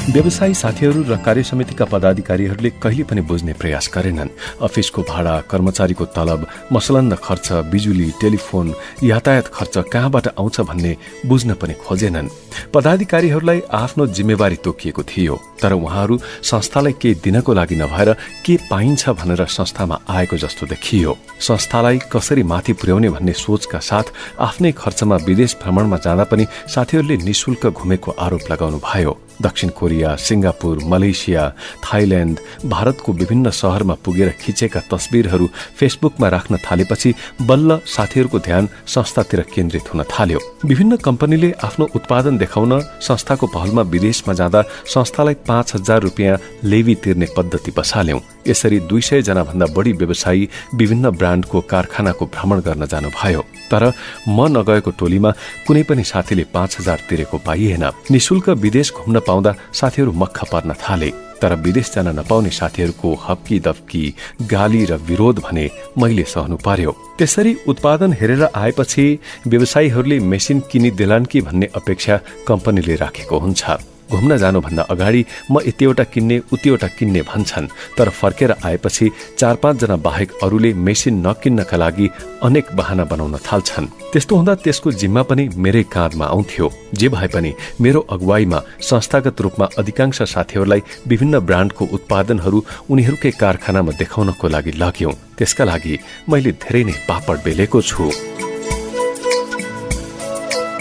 व्यवसायी साथीहरू र कार्य समितिका पदाधिकारीहरूले कहिले पनि बुझ्ने प्रयास गरेनन्। अफिसको भाडा, कर्मचारीको तलब, मसलन्द खर्च, बिजुली, टेलिफोन, यातायात खर्च कहाँबाट आउँछ भन्ने बुझ्न पनि खोजेनन्। पदाधिकारीहरूलाई आफ्नो जिम्मेवारी तोकिएको थियो, तर उहाँहरू संस्थालाई केही दिनको लागि नभएर के पाइन्छ भनेर संस्थामा आएको जस्तो देखियो। संस्थालाई कसरी माथि पुर्याउने भन्ने सोचका साथ आफ्नै खर्चमा विदेश भ्रमणमा जाँदा पनि साथीहरूले निशुल्क घुमेको आरोप लगाउनु भयो। दक्षिण कोरिया, सिंगापुर, मलेसिया, थाइल्याण्ड, भारतको विभिन्न शहरमा पुगेर खिचेका तस्बिरहरू फेसबुकमा राख्न थालेपछि बल्ल साथीहरूको ध्यान संस्थातिर केन्द्रित हुन थाल्यो। विभिन्न कम्पनीले आफ्नो उत्पादन देखाउन संस्थाको पहलमा विदेशमा जाँदा संस्थालाई 5,000 रुपियाँ लेवी तिर्ने पद्धति बसाल्यौं। यसरी 200 जना भन्दा बढी व्यवसायी विभिन्न ब्रान्डको कारखानाको भ्रमण गर्न जानुभयो। तर म नगएको टोलीमा कुनै पनि साथीले 5,000 तिरेको पाइएन। निशुल्क विदेश घुम्न पाउँदा साथीहरू मक्ख पर्न थाले, तर विदेश जान नपाउने साथीहरूको हप्की दप्की, गाली र विरोध भने मैले सहनु पर्यो। त्यसरी उत्पादन हेरेर आएपछि व्यवसायीहरूले मेसिन किनिदेलान् कि भन्ने अपेक्षा कम्पनीले राखेको हुन्छ। घुम्न जानुभन्दा अगाडि म यतिवटा किन्ने उतिवटा किन्ने भन्छन्, तर फर्केर आएपछि 4-5 जना बाहेक अरूले मेसिन नकिन्नका लागि अनेक बहाना बनाउन थाल्छन्। त्यस्तो हुँदा त्यसको जिम्मा पनि मेरै काँधमा आउँथ्यो। जे भए पनि मेरो अगुवाईमा संस्थागत रूपमा अधिकांश साथीहरूलाई विभिन्न ब्रान्डको उत्पादनहरू उनीहरूकै कारखानामा देखाउनको लागि लग्यौं। त्यसका लागि मैले धेरै नै पापड बेलेको छु।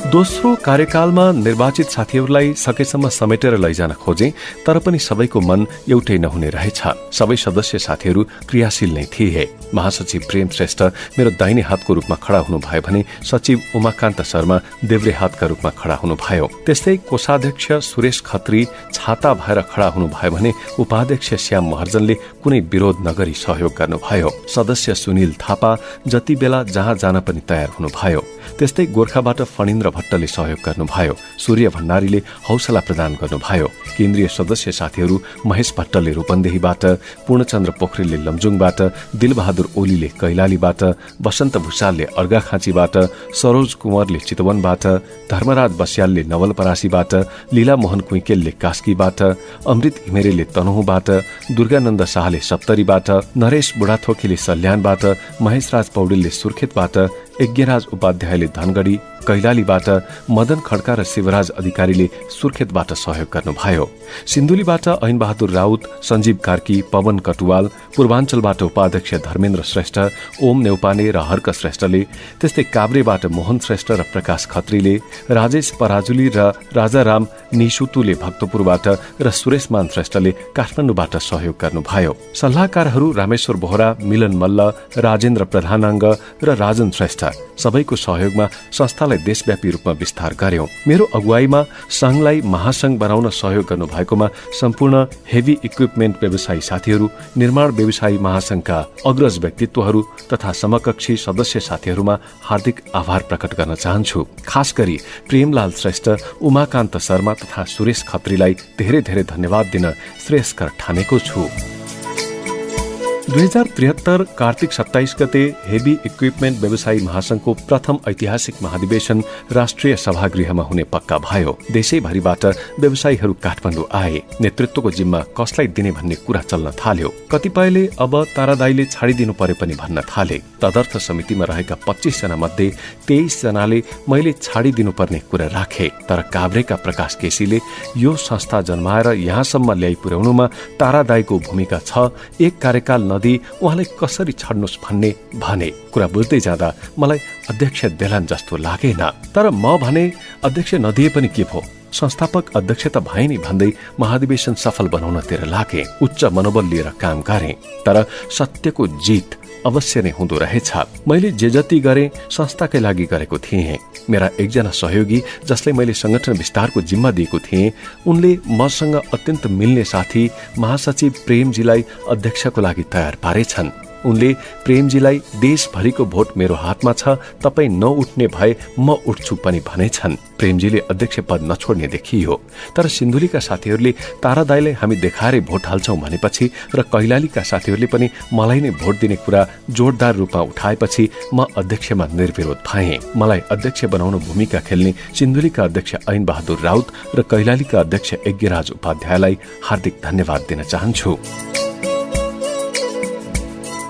दोस्रो कार्यकालमा निर्वाचित साथीहरूलाई सकेसम्म समेटेर लैजान खोजे, तर पनि सबैको मन एउटै नहुने रहेछ। सबै सदस्य साथीहरू क्रियाशील नै थिए। महासचिव प्रेम श्रेष्ठ मेरो दाहिने हातको रूपमा खडा हुनुभयो भने सचिव उमाकान्त शर्मा देब्रे हातका रूपमा खडा हुनुभयो। त्यस्तै कोषाध्यक्ष सुरेश खत्री छाता भएर खडा हुनुभयो भने उपाध्यक्ष श्याम महर्जनले कुनै विरोध नगरी सहयोग गर्नुभयो। सदस्य सुनिल थापा जति बेला जहाँ जान पनि तयार हुनुभयो। त्यस्तै गोर्खाबाट फणिन्द्र भट्टले सहयोग गर्नुभयो। सूर्य भण्डारीले हौसला प्रदान गर्नुभयो। केन्द्रीय सदस्य साथीहरू महेश भट्टले रूपन्देहीबाट, पूर्णचन्द्र पोखरेलले लमजुङबाट, दिलबहादुर ओलीले कैलालीबाट, वसन्त भूषालले अर्घाखाँचीबाट, सरोज कुँवरले चितवनबाट, धर्मराज बस्यालले नवलपरासीबाट, लीला मोहन कुइकेलले कास्कीबाट, अमृत घिमिरेले तनहुँबाट, दुर्गानन्द शाहले सप्तरीबाट, नरेश बुढाथोकीले सल्यानबाट, महेशराज पौडेलले सुर्खेतबाट, यज्ञराज उपाध्यायले धनगढी कैलालीबाट, मदन खड्का र शिवराज अधिकारीले सुर्खेतबाट सहयोग गर्नुभयो। सिन्धुलीबाट ऐनबहादुर राउत, सञ्जीव कार्की, पवन कटुवाल, पूर्वाञ्चलबाट उपाध्यक्ष धर्मेन्द्र श्रेष्ठ, ओम नेउपाने र हर्क श्रेष्ठले, त्यस्तै काभ्रेबाट मोहन श्रेष्ठ र प्रकाश खत्रीले, राजेश पराजुली र राजाराम निशुतुले भक्तपुरबाट र सुरेशमान श्रेष्ठले काठमाडौँबाट सहयोग गर्नुभयो। सल्लाहकारहरू रामेश्वर बोहरा, मिलन मल्ल, राजेन्द्र प्रधानाङ्ग र राजन श्रेष्ठ सबैको सहयोगमा संस्थालाई देशव्यापी रूपमा विस्तार गर्यौं। मेरो अगुवाईमा संघलाई महासंघ बनाउन सहयोग गर्नुभएकोमा सम्पूर्ण हेभी इक्विपमेन्ट व्यवसायी साथीहरू, निर्माण व्यवसायी महासंघका अग्रज व्यक्तित्वहरू तथा समकक्षी सदस्य साथीहरूमा हार्दिक आभार प्रकट गर्न चाहन्छु। खास गरी प्रेमलाल श्रेष्ठ, उमाकान्त शर्मा तथा सुरेश खत्रीलाई धेरै धेरै धन्यवाद दिन श्रेयस्कर ठानेको छु। 2073 कार्तिक 27 गते हेभी इक्विपमेन्ट व्यवसायी महासंघको प्रथम ऐतिहासिक महाधिवेशन राष्ट्रिय सभागृहमा हुने पक्का भयो। देशैभरिबाट व्यवसायीहरू काठमाडौँ आए। नेतृत्वको जिम्मा कसलाई दिने भन्ने कुरा चल्न थाल्यो। कतिपयले अब तारादाईले छाडिदिनु पर्यो पनि भन्न थाले। तदर्थ समितिमा रहेका 25 जना मध्ये 23 जनाले मैले छाडिदिनु पर्ने कुरा राखे। तर काभ्रेका प्रकाश केसीले यो संस्था जन्माएर यहाँसम्म ल्याइ पुर्याउनुमा तारादाईको भूमिका छ, एक कार्यकाल नदी उहाँलाई कसरी छड्नुहोस् भन्ने भने। कुरा बुझ्दै जाँदा मलाई अध्यक्ष देलान जस्तो लागेन। तर म भने अध्यक्ष नदिए पनि के भो, संस्थापक अध्यक्ष त भए नि भन्दै महाधिवेशन सफल बनाउनतिर लागे। उच्च मनोबल लिएर काम गरे। तर सत्यको जित अवश्य नै हुँदो रहेछ। मैले जे जति गरे संस्थाकै लागि गरेको थिएँ। मेरा एकजना सहयोगी जसले मैले संगठन विस्तारको जिम्मा दिएको थिएँ, उनले मसँग अत्यन्त मिल्ने साथी महासचिव प्रेमजीलाई अध्यक्षको लागि तयार पारेछन्। उनले प्रेमजीलाई देशभरिको भोट मेरो हातमा छ, तपाईँ नउठ्ने भए म उठ्छु पनि भनेछन्। प्रेमजीले अध्यक्ष पद नछोड्ने देखियो, तर सिन्धुलीका साथीहरूले तारा दाइलाई हामी देखाएरै भोट हाल्छौं भनेपछि र कैलालीका साथीहरूले पनि मलाई नै भोट दिने कुरा जोरदार रूपमा उठाएपछि म अध्यक्षमा निर्विरोध भएँ। मलाई अध्यक्ष बनाउन भूमिका खेल्ने सिन्धुलीका अध्यक्ष ऐन बहादुर राउत र कैलालीका अध्यक्ष यज्ञराज उपाध्यायलाई हार्दिक धन्यवाद दिन चाहन्छु।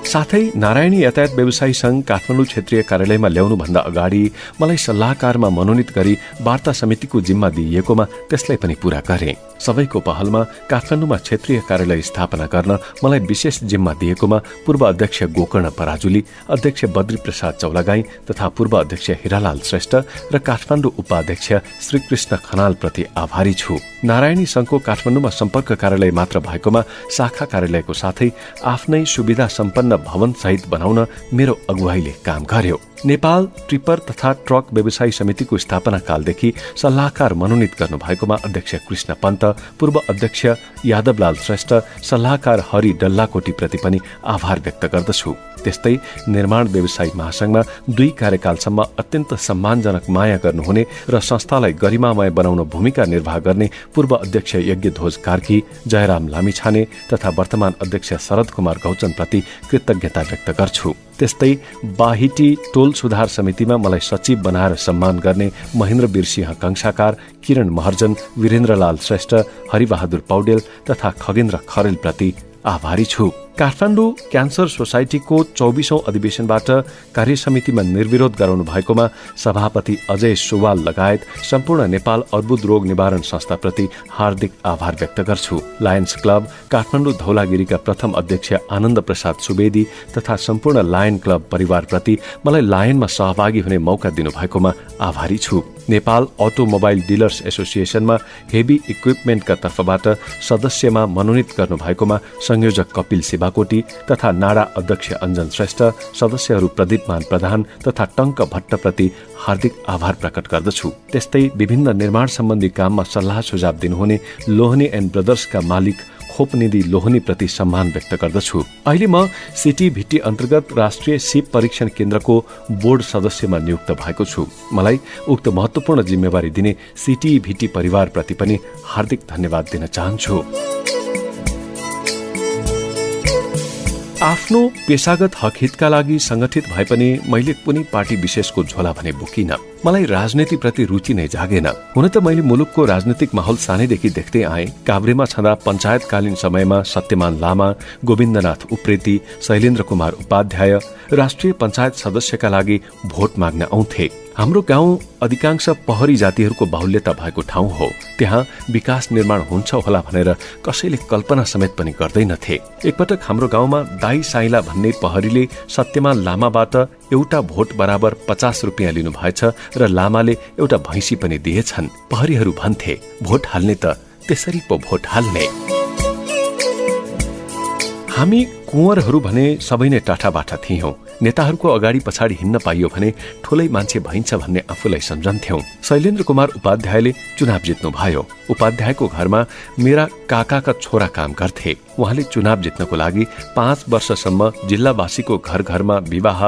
साथै नारायणी यातायात व्यवसायी संघ काठमाडौँ क्षेत्रीय कार्यालयमा ल्याउनुभन्दा अगाडि मलाई सल्लाहकारमा मनोनित गरी वार्ता समितिको जिम्मा दिइएकोमा त्यसलाई पनि पूरा गरे। सबैको पहलमा काठमाडौँमा क्षेत्रीय कार्यालय स्थापना गर्न मलाई विशेष जिम्मा दिएकोमा पूर्व अध्यक्ष गोकर्ण पराजुली, अध्यक्ष बद्री प्रसाद चौलागाई तथा पूर्व अध्यक्ष हिरालाल श्रेष्ठ र काठमाडौँ उपाध्यक्ष श्रीकृष्ण खनाल प्रति आभारी छु। नारायणी संघको काठमाडौँमा सम्पर्क कार्यालय मात्र भएकोमा शाखा कार्यालयको साथै आफ्नै सुविधा सम्पन्न भवन सहित बनाउन मेरो अगुवाईले काम गर्यो। नेपाल ट्रिपर तथा ट्रक व्यवसायी समितिको स्थापना कालदेखि सल्लाहकार मनोनित गर्नु भएकोमा अध्यक्ष कृष्ण पन्त, पूर्व अध्यक्ष यादवलाल श्रेष्ठ, सल्लाहकार हरि डल्लाकोटी प्रति पनि आभार व्यक्त गर्दछु। त्यस्तै निर्माण व्यवसायी महासंघमा 2 कार्यकालसम्म अत्यन्त सम्मानजनक माया गर्नुहुने र संस्थालाई गरिमामय बनाउन भूमिका निर्वाह गर्ने पूर्व अध्यक्ष यज्ञध्वज कार्की, जयराम लामिछाने तथा वर्तमान अध्यक्ष शरद कुमार गौचन प्रति कृतज्ञता व्यक्त गर्छु। त्यस्तै बाहिटी टोल सुधार समितिमा मलाई सचिव बनाएर सम्मान गर्ने महेन्द्र वीरसिंह कंसाकार, किरण महर्जन, वीरेन्द्रलाल श्रेष्ठ, हरिबहादुर पौडेल तथा खगेन्द्र खरेल प्रति आभारी छु। काठमाडौँ क्यान्सर सोसाइटीको 24औं अधिवेशनबाट कार्यसमितिमा निर्विरोध गराउनु भएकोमा सभापति अजय सुवाल लगायत सम्पूर्ण नेपाल अर्बुद रोग निवारण संस्थाप्रति हार्दिक आभार व्यक्त गर्छु। लायन्स क्लब काठमाडौँ धौलागिरीका प्रथम अध्यक्ष आनन्द प्रसाद सुवेदी तथा सम्पूर्ण लायन क्लब परिवारप्रति मलाई लायनमा सहभागी हुने मौका दिनुभएकोमा आभारी छु। नेपाल अटोमोबाइल डिलर्स एसोसिएसनमा हेभी इक्विपमेन्टका तर्फबाट सदस्यमा मनोनित गर्नु भएकोमा संयोजक कपिल शिवाकोटी तथा नाडा अध्यक्ष अञ्जन श्रेष्ठ, सदस्यहरू प्रदीपमान प्रधान तथा टङ्क भट्टप्रति हार्दिक आभार प्रकट गर्दछु। त्यस्तै विभिन्न निर्माण सम्बन्धी काममा सल्लाह सुझाव दिनुहुने लोहनी एन्ड ब्रदर्सका मालिक खोपनिधि लोहनी प्रति सम्मान व्यक्त गर्दछु। अहिले म सिटी भिटी अन्तर्गत राष्ट्रिय सिप परीक्षण केन्द्रको बोर्ड सदस्यमा नियुक्त भएको छु। मलाई उक्त महत्वपूर्ण जिम्मेवारी दिने सिटी भिटी परिवारप्रति पनि हार्दिक धन्यवाद दिन चाहन्छु। आफ्नो पेशागत हक हितका लागि संगठित भए पनि मैले कुनै पार्टी विशेषको झोला भने बोकिन। मलाई राजनीतिप्रति रुचि नै जागेन। हुन त मैले मुलुकको राजनीतिक माहौल सानैदेखि देख्दै आएँ। काभ्रेमा छँदा पञ्चायतकालीन समयमा सत्यमान लामा, गोविन्दनाथ उप्रेती, शैलेन्द्र कुमार उपाध्याय राष्ट्रिय पञ्चायत सदस्यका लागि भोट माग्न आउँथे। हाम्रो गाउँ अधिकांश पहरी जातिहरूको बाहुल्यता भएको ठाउँ हो। त्यहाँ विकास निर्माण हुन्छ होला भनेर कसैले कल्पना समेत पनि गर्दैनथे। एकपटक हाम्रो गाउँमा दाई साइला भन्ने पहरीले सत्यमान लामाबाट एउटा भोट बराबर 50 रुपियाँ लिनु भएछ र लामाले एउटा भैँसी पनि दिएछन्। पहरीहरू भन्थे, भोट हाल्ने त त्यसरी पो भोट हाल्ने। हामी कुँवरहरू भने सबै नै टाठाबाठा थियौं। नेताहरूको अगाडि पछाडि हिँड्न पाइयो भने ठूलै मान्छे भइन्छ भन्ने आफूलाई सम्झन्थ्यौं। शैलेन्द्र कुमार उपाध्यायले चुनाव जित्नु भयो। उपाध्यायको घरमा मेरा काकाका छोरा काम गर्थे। उहाँले चुनाव जित्नको लागि 5 वर्षसम्म जिल्लावासीको घर घरमा विवाह,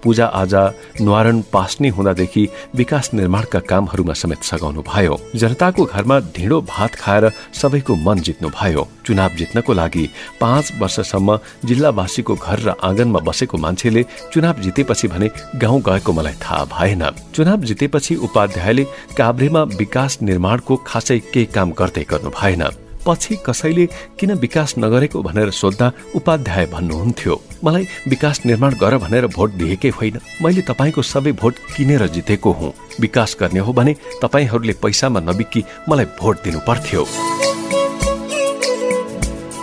पूजा आजा, न्वारण पास्ने हुँदादेखि विकास निर्माणका कामहरूमा समेत सघाउनु भयो। जनताको घरमा ढिँडो भात खाएर सबैको मन जित्नु भयो। चुनाव जित्नको लागि 5 वर्षसम्म जिल्लावासीको घर र आँगनमा बसेको मान्छेले चुनाव जितेपछि भने गाउँ गएको मलाई थाहा भएन। चुनाव जितेपछि उपाध्यायले काभ्रेमा विकास निर्माणको खासै केही काम गर्दै गर्नु भएन। पछि कसैले किन विकास नगरेको भनेर सोद्धा उपाध्याय भन्नुहुन्थ्यो, मलाई विकास निर्माण गर भनेर भोट दिएकै होइन, मैले तपाईको सबै भोट किनेर जितेको हुँ। विकास गर्ने हो भने तपाईहरूले पैसामा नबिकी मलाई भोट दिनु पर्थ्यो।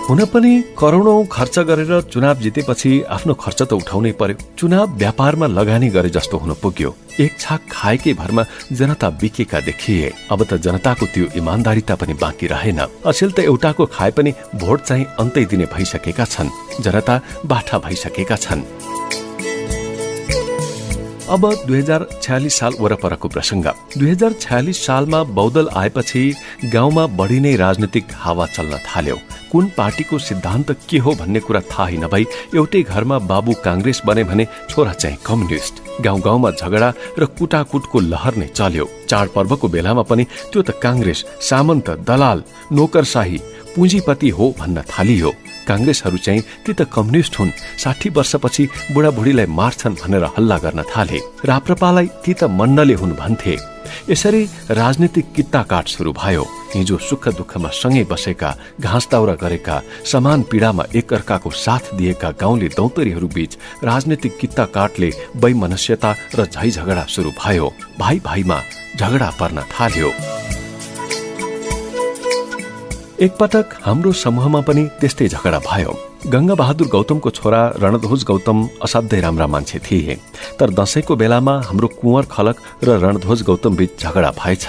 हुन पनि करोडौं खर्च गरेर चुनाव जितेपछि आफ्नो खर्च त उठाउनै पर्यो। चुनाव व्यापारमा लगानी गरे जस्तो हुन पुग्यो। एक छाक खाएकै भरमा जनता बिकेका देखिए। अब त जनताको त्यो इमान्दारिता पनि बाँकी रहेन। अचेल त एउटाको खाए पनि भोट चाहिँ अन्तै दिने भइसकेका छन्। जनता बाठा भइसकेका छन्। अब 2046 साल वरपरको प्रसंग। 2046 सालमा बहुदल आएपछि गाउँमा बढी नै राजनीतिक हावा चल्न थाल्यो। कुन पार्टीको सिद्धान्त के हो भन्ने कुरा थाहै नभई एउटै घरमा बाबु कांग्रेस बने भने छोरा चाहिँ कम्युनिस्ट। गाउँ गाउँमा झगडा र कुटाकुटको लहर नै चल्यो। चाडपर्वको बेलामा पनि त्यो त कांग्रेस सामन्त, दलाल, नोकरशाही, पुँजीपति हो भन्न थालियो। कांग्रेसहरू चाहिँ ती त कम्युनिस्ट हुन्, 60 वर्षपछि बुढाबुढीलाई मार्छन् भनेर हल्ला गर्न थाले। राप्रपालाई ती त मण्डले हुन् भन्थे। यसरी राजनीतिक कित्ताकाट सुरु भयो। हिजो सुख दुःखमा सँगै बसेका, घाँस दाउरा गरेका, समान पीडामा एकअर्काको साथ दिएका गाउँले दौतरीहरू बीच राजनीतिक कित्ताकाटले वैमनस्यता र झै झगडा सुरु भयो। भाइ भाइमा झगडा पर्न थाल्यो। एकपटक हाम्रो समूहमा पनि त्यस्तै झगडा भयो। गंगा बहादुर गौतमको छोरा रणध्वज गौतम असाध्यै राम्रा मान्छे थिए, तर दशैंको बेलामा हाम्रो कुँवर खलक र रणध्वज गौतम बीच झगडा भएछ।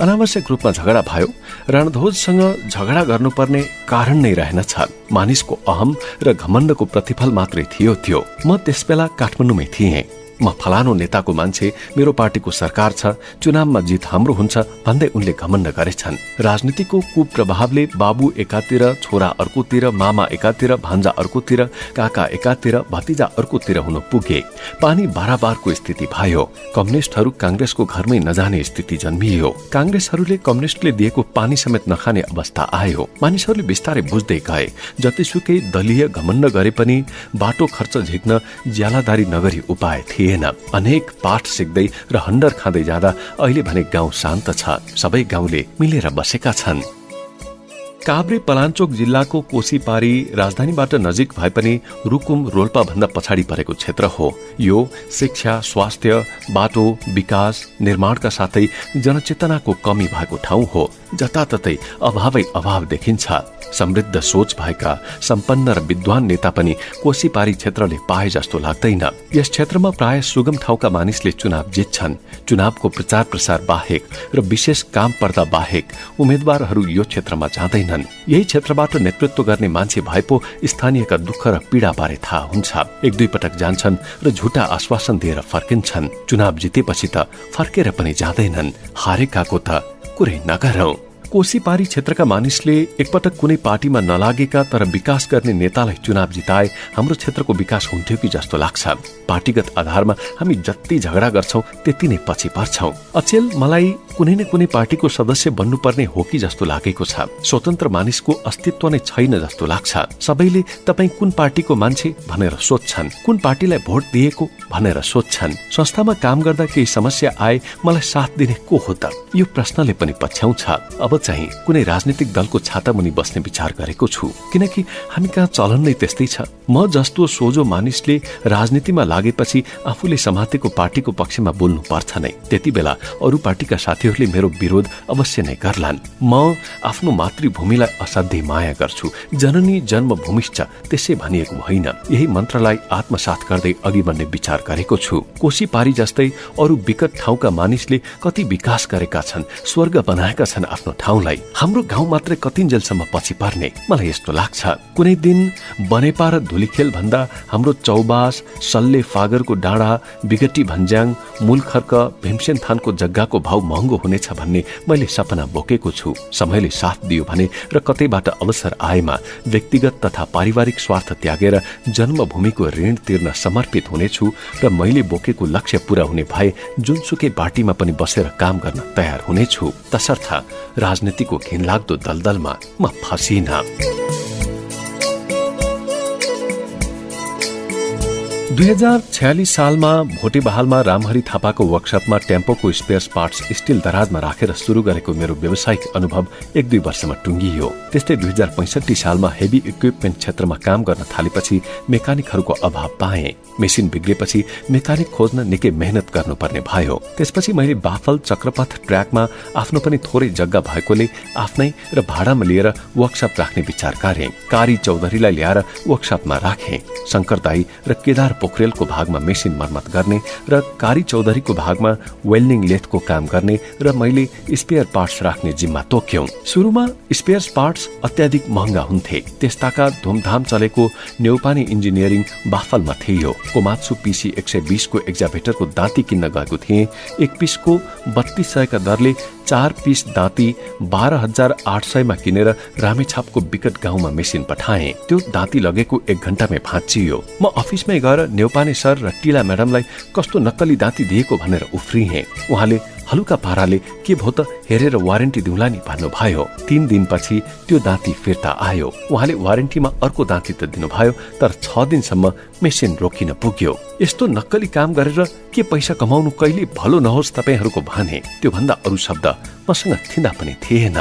अनावश्यक रूपमा झगडा भयो। रणध्वजसँग झगडा गर्नुपर्ने कारण नै रहेनछ। मानिसको अहम र घमण्डको प्रतिफल मात्रै थियो त्यो। म त्यसबेला काठमाडौँमै थिएँ। म फलानो नेताको मान्छे, मेरो पार्टीको सरकार छ, चुनावमा जित हाम्रो हुन्छ भन्दै उनले घमण्ड गरेछन्। राजनीतिको कुप्रभावले बाबु एकातिर, छोरा अर्कोतिर, मामा एकातिर, भान्जा अर्कोतिर, काका एकातिर, भतिजा अर्कोतिर हुन पुगे। पानी बाराबारको स्थिति भयो। कम्युनिस्टहरू कांग्रेसको घरमै नजाने स्थिति जन्मियो। कांग्रेसहरूले कम्युनिस्टले दिएको पानी समेत नखाने अवस्था आयो। मानिसहरूले बिस्तारै बुझ्दै गए, जतिसुकै दलीय घमण्ड गरे पनि बाटो खर्च झिक्न ज्यालादारी नगरी उपाय थिए। अनेक पाठ सिक्दै र हन्डर खाँदै जाँदा अहिले भने गाउँ शान्त छ। सबै गाउँले मिलेर बसेका छन्। काभ्रे पलाञ्चोक जिल्लाको कोसीपारी राजधानीबाट नजिक भए पनि रुकुम रोल्पा भन्दा पछाडि परेको क्षेत्र हो। यो शिक्षा, स्वास्थ्य, बाटो, विकास, निर्माणका साथै जनचेतनाको कमी भएको ठाउँ हो। जताततै अभावै अभाव देखिन्छ। समृद्ध सोच भएका सम्पन्न र विद्वान नेता पनि कोसीपारी क्षेत्रले पाए जस्तो लाग्दैन। यस क्षेत्रमा प्राय सुगम ठाउँका मानिसले चुनाव जित्छन्। चुनावको प्रचार प्रसार बाहेक र विशेष काम पर्दा बाहेक उम्मेद्वारहरू यो क्षेत्रमा जाँदैनन्। यही क्षेत्रबाट नेतृत्व गर्ने मान्छे भए पो स्थानीयका दुःख र पीडा बारे थाहा हुन्छ। एक दुई पटक जान्छन् र झुटा आश्वासन दिएर फर्किन्छन्। चुनाव जितेपछि त फर्केर पनि जाँदैनन्। हारेकाको त कुरै नगरौं। कोसीपारी क्षेत्रका मानिसले एकपटक कुनै पार्टीमा नलागेका तर विकास गर्ने नेतालाई चुनाव जिताए हाम्रो क्षेत्रको विकास हुन्थ्यो कि जस्तो लाग्छ। पार्टीगत आधारमा हामी जति झगडा गर्छौं त्यति नै पछि पर्छौं। अचेल मलाई कुनै न कुनै पार्टीको सदस्य बन्नुपर्ने हो कि जस्तो लागेको छ। स्वतन्त्र मानिसको अस्तित्व नै छैन जस्तो लाग्छ। सबैले तपाई कुन पार्टीको मान्छे भनेर सोध्छन्, कुन पार्टीलाई भोट दिएको भनेर सोध्छन्। संस्थामा काम गर्दा केही समस्या आए मलाई साथ दिने को हो त? यो प्रश्नले पनि पछ्याउँछ। अब चाहिँ कुनै राजनीतिक दलको छाता मुनि बस्ने विचार गरेको छु, किनकि हामी कहाँ चलन नै त्यस्तै छ। म जस्तो सोझो मानिसले राजनीतिमा लागेपछि आफूले समातेको पार्टीको पक्षमा बोल्नु पर्छ नै। त्यति बेला अरू पार्टीका साथीहरूले मेरो विरोध अवश्य नै गर्लान्। म आफ्नो मातृभूमिलाई असाध्यै माया गर्छु। जननी जन्मभूमिश्च त्यसै भनिएको होइन। यही मन्त्रलाई आत्मसात गर्दै अघि बढ्ने विचार गरेको छु। कोसीपारी जस्तै अरू विकट ठाउँका मानिसले कति विकास गरेका छन्, स्वर्ग बनाएका छन् आफ्नो ठाउँलाई। हाम्रो गाउँ मात्रै कतिन्जेलसम्म पछि पर्ने मलाई यस्तो लाग्छ। कुनै दिन बनेपा र धुलीखेल भन्दा हाम्रो चौबास, सल्ले फागरको डाँडा, बिगटी भन्ज्याङ, मूलखर्क, भीमसेन थानको जग्गाको भाउ महँगो हुनेछ भन्ने मैले सपना बोकेको छु। समयले साथ दियो भने र कतैबाट अवसर आएमा व्यक्तिगत तथा पारिवारिक स्वार्थ त्यागेर जन्मभूमिको ऋण तिर्न समर्पित हुनेछु र मैले बोकेको लक्ष्य पूरा हुने भए जुनसुकै पार्टीमा पनि बसेर काम गर्न तयार हुनेछु। तसर्थ राजनीतिको घिनलाग्दो दलदलमा म फसिन। 2046 सालमा भोटेबहालमा रामहरि थापाको वर्कशपमा टेम्पोको स्पेयर पार्ट्स स्टिल दराजमा राखेर सुरु गरेको मेरो व्यावसायिक अनुभव 1-2 वर्षमा टुङ्गियो। त्यस्तै 2065 सालमा हेभी इक्विपमेन्ट क्षेत्रमा काम गर्न थालेपछि मेकानिकहरूको अभाव पाएँ। मेसिन बिग्रेपछि मेकानिक खोज्न निकै मेहनत गर्नुपर्ने भयो। त्यसपछि मैले बाफल चक्रपथ ट्र्याकमा आफ्नो पनि थोरै जग्गा भएकोले आफ्नै र भाडामा लिएर वर्कशप राख्ने विचार गरेँ। कारी चौधरीलाई ल्याएर वर्कशपमा राखेँ। शंकर दाई र केदार पोखरेलको भागमा मेसिन मर्मत गर्ने र कारी चौधरीको भागमा वेल्डिङ लेथको काम गर्ने र मैले स्पेयर पार्ट्स राख्ने जिम्मा तोक्यौं। सुरुमा स्पेयर पार्ट्स अत्याधिक महँगा हुन्थे। त्यस्ताका धुमधाम चलेको नेउपानी इन्जिनियरिङ बाफलमा थियो। कोमात्सु PC 120 को एक्जाभेटरको दाँती किन्न गएको थिएँ। एक पिसको 3200 का दरले 4 पिस दाँती 12,800 मा किनेर रामेछापको विकट गाउँमा मेसिन पठाए। त्यो दाँती लगेको 1 घण्टामै भाँचियो। म अफिसमै गएर न्यौपाने सर र टीला म्याडमलाई कस्तो नक्कली दाँती दिएको भनेर उफ्रिएँ। उहाँले हलुका पाराले के भो त हेरेर वारेन्टी दिउँला नि भन्नुभयो। 3 दिनपछि त्यो दाँती फिर्ता आयो। उहाँले वारेन्टीमा अर्को दाँती त दिनुभयो, तर 6 दिनसम्म मेसिन रोकिन पुग्यो। यस्तो नक्कली काम गरेर के पैसा कमाउनु कहिले भलो नहोस् तपाईहरूको भने। त्यो भन्दा अरू शब्द मसँग थिँदा पनि थिएन।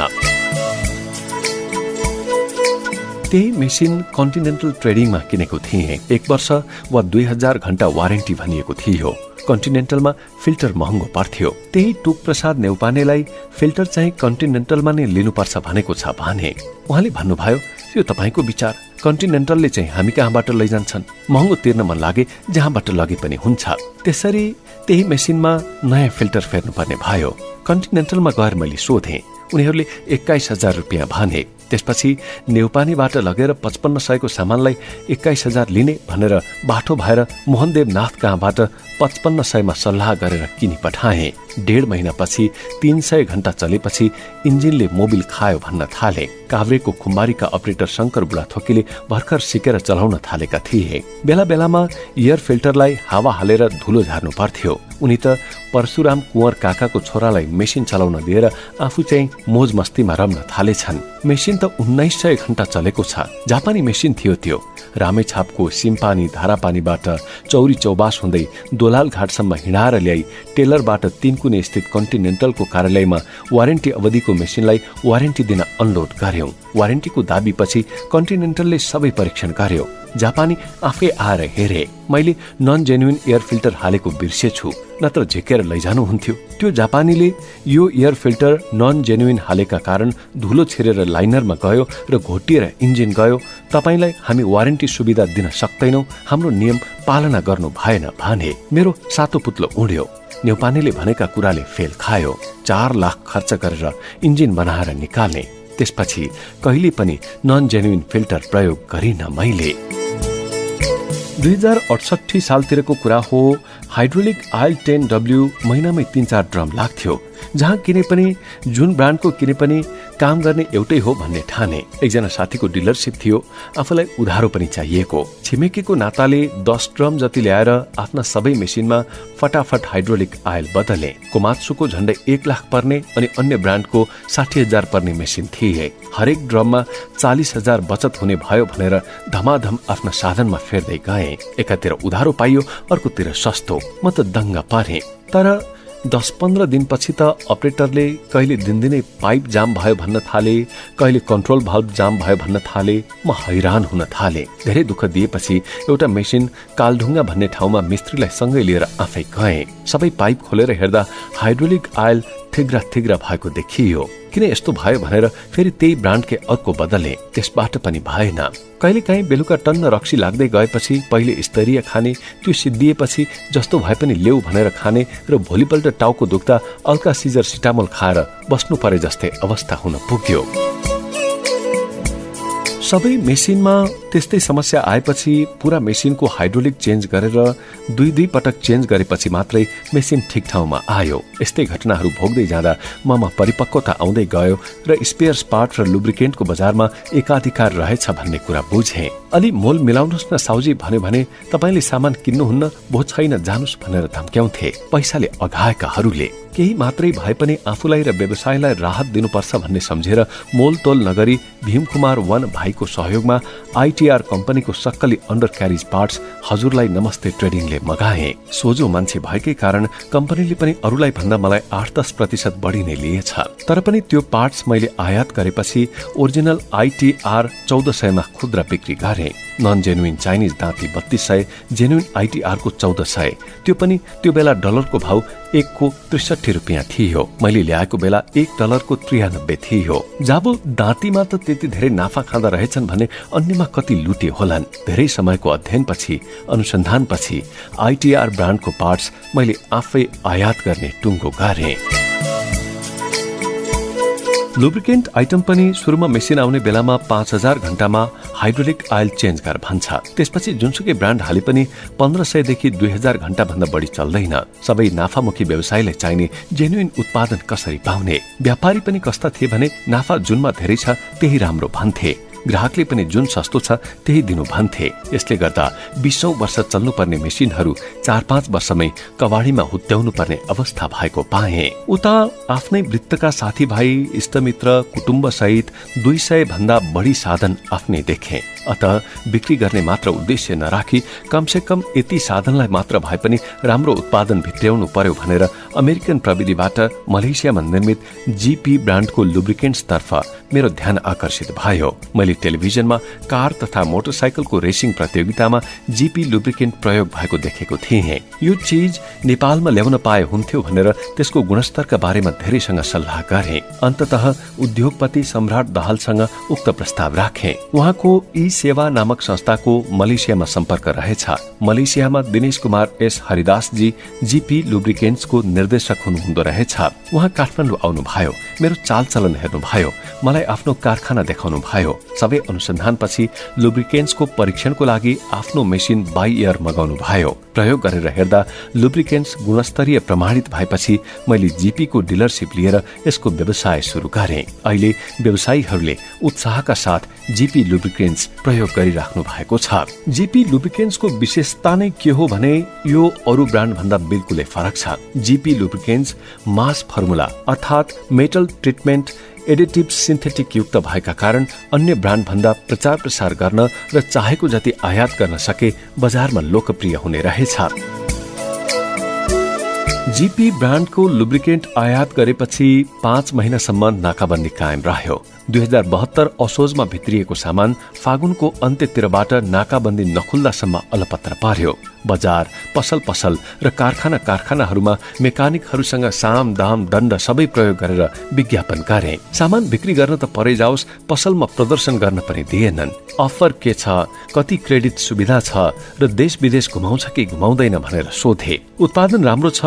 त्यही मेसिन कन्टिनेन्टल ट्रेडिङमा किनेको थिएँ। 1 वर्ष वा 2000 घण्टा वारेन्टी भनिएको थियो। कन्टिनेन्टलमा फिल्टर महँगो पर्थ्यो। त्यही टुक प्रसाद नेउपानेलाई फिल्टर चाहिँ कन्टिनेन्टलमा नै लिनुपर्छ भनेको छ भने। उहाँले भन्नुभयो, यो तपाईँको विचार, कन्टिनेन्टलले चाहिँ हामी कहाँबाट लैजान्छन्, महँगो तिर्न मन लागे जहाँबाट लगे पनि हुन्छ। त्यसरी त्यही मेसिनमा नयाँ फिल्टर फेर्नुपर्ने भयो। कन्टिनेन्टलमा गएर मैले सोधेँ। उनीहरूले 21,000 रुपियाँ भने। त्यसपछि नेउपानेबाट लगेर 5500 को सामानलाई 21,000 लिने भनेर बाटो भएर मोहनदेव नाथ कहाँबाट 5500 मा सल्लाह गरेर किनी पठाए। 1.5 महिनापछि 300 घण्टा चलेपछि इन्जिनले मोबिल खायो भन्न थाले। काभ्रेको खुम्बारीका अपरेटर शंकर बुढाथोकीले भर्खर सिकेर चलाउन थालेका थिए। बेला बेलामा एयर फिल्टरलाई हावा हालेर धुलो झार्नु पर्थ्यो। उनी त परशुराम कुँवर काकाको छोरालाई मेसिन चलाउन दिएर आफू चाहिँ मोज मस्तीमा रम्न थालेछन्। मेसिन त 1900 घण्टा चलेको छ। जापानी मेसिन थियो त्यो। रामेछापको सिम्पानी धारापानीबाट चौरी चौबास हुँदै दोलाल घाटसम्म हिँडाएर ल्याई टेलरबाट 3 कुने स्थित कन्टिनेन्टलको कार्यालयमा वारेन्टी अवधिको मेसिनलाई वारेन्टी दिन अनलोड गर्यौं। वारेन्टीको दाबीपछि कन्टिनेन्टलले सबै परीक्षण गर्यो। जापानी आफै आएर हेरे। मैले नन जेन्युन एयर फिल्टर हालेको बिर्सेछु, नत्र झिकेर लैजानुहुन्थ्यो। त्यो जापानीले यो एयर फिल्टर नन जेन्युन हालेका कारण धुलो छिरेर लाइनरमा गयो र घोटिएर इन्जिन गयो। तपाईलाई हामी वारेन्टी सुविधा दिन सक्दैनौ, हाम्रो नियम पालना गर्नु भएन भने। मेरो सातो पुत्लो उड्यो। न्यौपानेले भनेका कुराले फेल खायो। 4 लाख खर्च गरेर इन्जिन बनाएर निकाल्ने। त्यसपछि कहिले पनि नन जेन्युन फिल्टर प्रयोग गरिन मैले। 2068 सालतिरको कुरा हो। हाइड्रोलिक आयल 10W महिनामै 3-4 ड्रम लाग्थ्यो। जहाँ किने पनि, जुन ब्रान्डको किने पनि काम गर्ने एउटै हो भन्ने ठाने। एकजना साथीको डिलरसिप थियो। आफूलाई उधारो पनि चाहिएको। छिमेकीको नाताले 10 ड्रम जति ल्याएर आफ्ना सबै मेसिनमा फटाफट हाइड्रोलिक आयल बदले। कोमात्सुको झण्डै 1 लाख पर्ने अनि अन्य ब्रान्डको 60,000 पर्ने मेसिन थिए। हरेक ड्रममा 40,000 बचत हुने भयो भनेर धमाधम आफ्ना साधनमा फेर्दै गए। एकातिर उधारो पाइयो, अर्कोतिर सस्तो। म त दङ्ग परे। तर 10-15 दिनपछि त अपरेटरले कहिले दिनदिनै पाइप जाम भयो भन्न थाले, कहिले कन्ट्रोल भाल्भ जाम भयो भन्न थाले। म हैरान हुन थाले। धेरै दुःख दिएपछि एउटा मेसिन कालढुङ्गा भन्ने ठाउँमा मिस्त्रीलाई सँगै लिएर आफै गए। सबै पाइप खोलेर हेर्दा हाइड्रोलिक आयल थिग्रा भएको देखियो। किन यस्तो भयो भनेर फेरि त्यही ब्रान्डकै अर्को बदले। त्यसबाट पनि भएन। कहिलेकाहीँ बेलुका टन्न रक्सी लाग्दै गएपछि पहिले स्तरीय खाने, त्यो सिद्धिएपछि जस्तो भए पनि लेउ भनेर खाने र भोलिपल्ट टाउको दुख्दा अल्का सिजर सिटामोल खाएर बस्नु परे जस्तै अवस्था हुन पुग्यो। सबै मेसिनमा त्यस्तै समस्या आएपछि पुरा मेसिनको हाइड्रोलिक चेन्ज गरेर 2 पटक चेन्ज गरेपछि मात्रै मेसिन ठिक ठाउँमा आयो। यस्तै घटनाहरू भोग्दै जाँदा ममा परिपक्वता आउँदै गयो र स्पेयर्स पार्ट र लुब्रिकेन्टको बजारमा एकाधिकार रहेछ भन्ने कुरा बुझे। अलि मोल मिलाउनुहोस् न साउजी भन्यो भने तपाईले सामान किन्नुहुन्न, भो छैन जानुस् भनेर धम्क्याउँथे पैसाले अघाएकाहरूले। केही मात्रै भए पनि आफूलाई र व्यवसायलाई राहत दिनुपर्छ भन्ने सम्झेर मोलतोल नगरी भीमकुमार वन भाइको सहयोगमा आइटीआर कम्पनीको सक्कली अन्डर क्यारिज पार्ट्स हजुरलाई नमस्ते ट्रेडिङले मगाए। सोझो मान्छे भएकै कारण कम्पनीले पनि अरूलाई भन्दा मलाई 8-10% बढी नै लिएछ। तर पनि त्यो पार्ट्स मैले आयात गरेपछि ओरिजिनल आइटीआर 1400 मा खुद्रा बिक्री गरे। नन जेन्युन चाइनिज दाँती 3200, जेन्युन आइटीआर को 1400। त्यो पनि त्यो बेला डलरको भाउ 1 को 63 रुपियाँ थियो। मैले ल्याएको बेला $1 को 93 थियो। जाबो दाँतीमा त त्यति धेरै नाफा खाँदा रहेछन् भने अन्यमा कति लुटे होलान्। धेरै समयको अध्ययनपछि, अनुसन्धानपछि आइटीआर ब्रान्डको पार्ट्स मैले आफै आयात गर्ने टुङ्गो गरे। लुब्रिकेन्ट आइटम पनि सुरुमा मेसिन आउने बेलामा 5000 घण्टामा हाइड्रोलिक आयल चेन्ज गर भन्छ। त्यसपछि जुनसुकै ब्रान्ड हाले पनि 1500 देखि 2000 घण्टा भन्दा बढी चल्दैन। सबै नाफामुखी व्यवसायलाई चाहिने जेन्युइन उत्पादन कसरी पाउने? व्यापारी पनि कस्ता थिए भने नाफा जुनमा धेरै छ त्यही राम्रो भन्थे, ग्राहकले पनि जुन सस्तो छ त्यही दिनु भन्थे। यसले गर्दा 20औं वर्ष चल्नुपर्ने मेसिनहरू 4-5 वर्षमै कवाडीमा हुत्याउनु पर्ने अवस्था भएको पाए। उता आफ्नै वृत्तका साथीभाइ इष्टमित्र कुटुम्ब सहित 200 भन्दा बढी साधन आफ्नै देखे। अत बिक्री गर्ने मात्र उद्देश्य नराखी कमसे कम यति साधनलाई मात्र भए पनि राम्रो उत्पादन भित्र्याउनु पर्यो भनेर अमेरिकन प्रविधिबाट मलेसियामा निर्मित जीपी ब्रान्डको लुब्रिकेन्ट्स तर्फ मेरो ध्यान आकर्षित भयो। मैले टेलिभिजनमा कार तथा मोटरसाइकलको रेसिङ प्रतियोगितामा जीपी लुब्रिकेन्ट प्रयोग भएको देखेको थिएँ। यो चीज नेपालमा ल्याउन पाए हुन्थ्यो भनेर त्यसको गुणस्तरका बारेमा धेरैसँग सल्लाह गरे। अन्ततः उद्योगपति सम्राट दाहालसँग उक्त प्रस्ताव राखे। उहाँको ई सेवा नामक संस्थाको मलेसियामा सम्पर्क रहेछ। मलेसियामा दिनेश कुमार एस हरिदासजी जीपी लुब्रिकेन्ट्सको निर्देशक हुनुहुँदो रहेछ। उहाँ काठमाडौँ आउनुभयो, मेरो चालचलन हेर्नुभयो, मलाई आफ्नो कारखाना देखाउनु भयो। सबै अनुसन्धानपछि लुब्रिकेन्ट्सको परीक्षणको लागि आफ्नो मेसिन बाई एयर मगाउनु भयो। प्रयोग गरेर हेर्दा लुब्रिकेन्ट्स गुणस्तरीय प्रमाणित भएपछि मैले जीपीको डिलरसिप लिएर यसको व्यवसाय सुरु गरे। अहिले व्यवसायीहरूले उत्साहका साथ जीपी लुब्रिकेन्ट्स प्रयोग गरिराख्नु भएको छ। जीपी लुब्रिकेन्ट्सको विशेषता नै के हो भने यो अरू ब्रान्ड भन्दा बिल्कुलै फरक छ। जीपी लुब्रिकेन्ट्स मास फर्मुला अर्थात् मेटल ट्रिटमेन्ट एडिटिभ सिन्थेटिक युक्त भएका कारण अन्य ब्रान्ड भन्दा प्रचार प्रसार गर्न र चाहेको जति आयात गर्न सके बजारमा लोकप्रिय हुने रहेछ। जीपी ब्रान्डको लुब्रिकेन्ट आयात गरेपछि 5 महिनासम्म नाकाबन्दी कायम रह्यो। 2072 असोजमा भित्रिएको सामान फागुनको अन्त्यतिरबाट नाकाबन्दी नखुल्दासम्म अलपत्र पार्यो। बजार, पसल र कारखानाहरूमा मेकानिकहरूसँग साम दाम दण्ड सबै प्रयोग गरेर विज्ञापन गरे। सामान बिक्री गर्न त परै जाओस्, पसलमा प्रदर्शन गर्न पनि दिएनन्। अफर के छ, कति क्रेडिट सुविधा छ र देश विदेश घुमाउँछ कि घुमाउँदैन भनेर सोधे। उत्पादन राम्रो छ,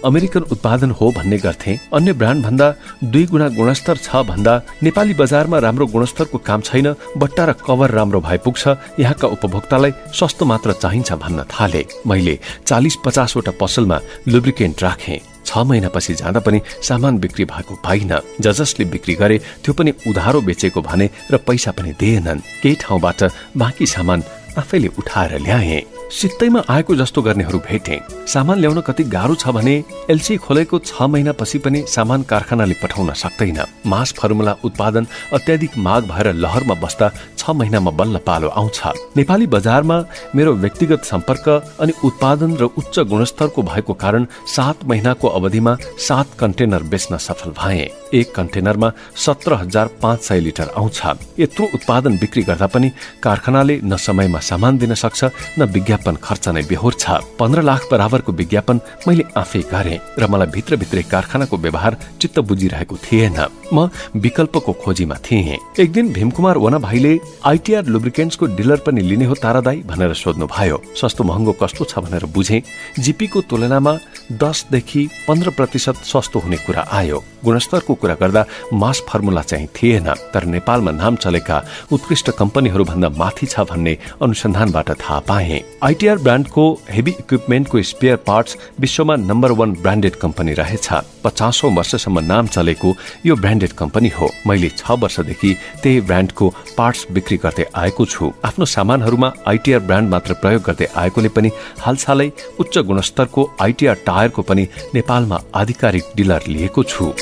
अमेरिकन उत्पादन हो भन्ने गर्थे। अन्य ब्रान्ड भन्दा 2 गुणा गुणस्तर छ भन्दा नेपाली बजारमा राम्रो गुणस्तरको काम छैन, बट्टा र कभर राम्रो भए पुग्छ, यहाँका उपभोक्तालाई सस्तो मात्र चाहिन्छ भन्न थाले। मैले 40-50 वटा पसलमा लुब्रिकेन्ट राखे। 6 महिनापछि जाँदा पनि सामान बिक्री भएको पाइन। जसले बिक्री गरे त्यो पनि उधारो बेचेको भने र पैसा पनि दिएनन्। केही ठाउँबाट बाँकी सामान आफैले उठाएर ल्याए। सित्तैमा आएको जस्तो गर्नेहरू भेटे। सामान ल्याउन कति गाह्रो छ भने एलसी खोलेको 6 महिनापछि पनि सामान कारखानाले पठाउन सक्दैन। मास फर्मुला उत्पादन अत्याधिक माग भएर लहरमा बस्दा 6 महिनामा बल्ल पालो आउँछ। नेपाली बजारमा मेरो व्यक्तिगत सम्पर्क अनि उत्पादन र उच्च गुणस्तरको भएको कारण 7 महिनाको अवधिमा 7 कन्टेनर बेच्न सफल भए। एक कन्टेनरमा 17,500 लिटर आउँछ। यत्रो उत्पादन बिक्री गर्दा पनि कारखानाले न समयमा सामान दिन सक्छ न विज्ञापन खर्च नै बेहोर छ। 15 लाख बराबरको विज्ञापन मैले आफै गरे र मलाई भित्रभित्रै कारखानाको व्यवहार चित्त बुझिरहेको थिएन। म विकल्पको खोजीमा थिएँ। एक दिन भीमकुमार वना भाइले आइटीआर लुब्रिकेन्ट्सको डिलर पनि लिने हो तारा दाई भनेर सोध्नु भयो। सस्तो महँगो कस्तो छ भनेर बुझे। जीपीको तुलनामा 10 देखि 15% सस्तो हुने कुरा आयो। गुणस्तरको कुरा गर्दा मास फर्मुला चाहिँ थिएन, तर नेपालमा नाम चलेका उत्कृष्ट कम्पनीहरू भन्दा माथि छ भन्ने अनुसन्धानबाट थाहा पाए। आइटीआर ब्रान्डको हेभी इक्विपमेन्टको स्पेयर पार्ट्स विश्वमा नम्बर 1 ब्रान्डेड कम्पनी रहेछ। 50औं वर्षसम्म नाम चलेको यो ब्रान्डेड कम्पनी हो। मैले 6 वर्षदेखि त्यही ब्रान्डको पार्ट्स बिक्री गर्दै आएको छु। आफ्नो सामानहरूमा आइटीआर ब्रान्ड मात्र प्रयोग गर्दै आएकोले पनि हालसालै उच्च गुणस्तरको आइटीआर टायरको पनि नेपालमा आधिकारिक डिलर लिएको छु।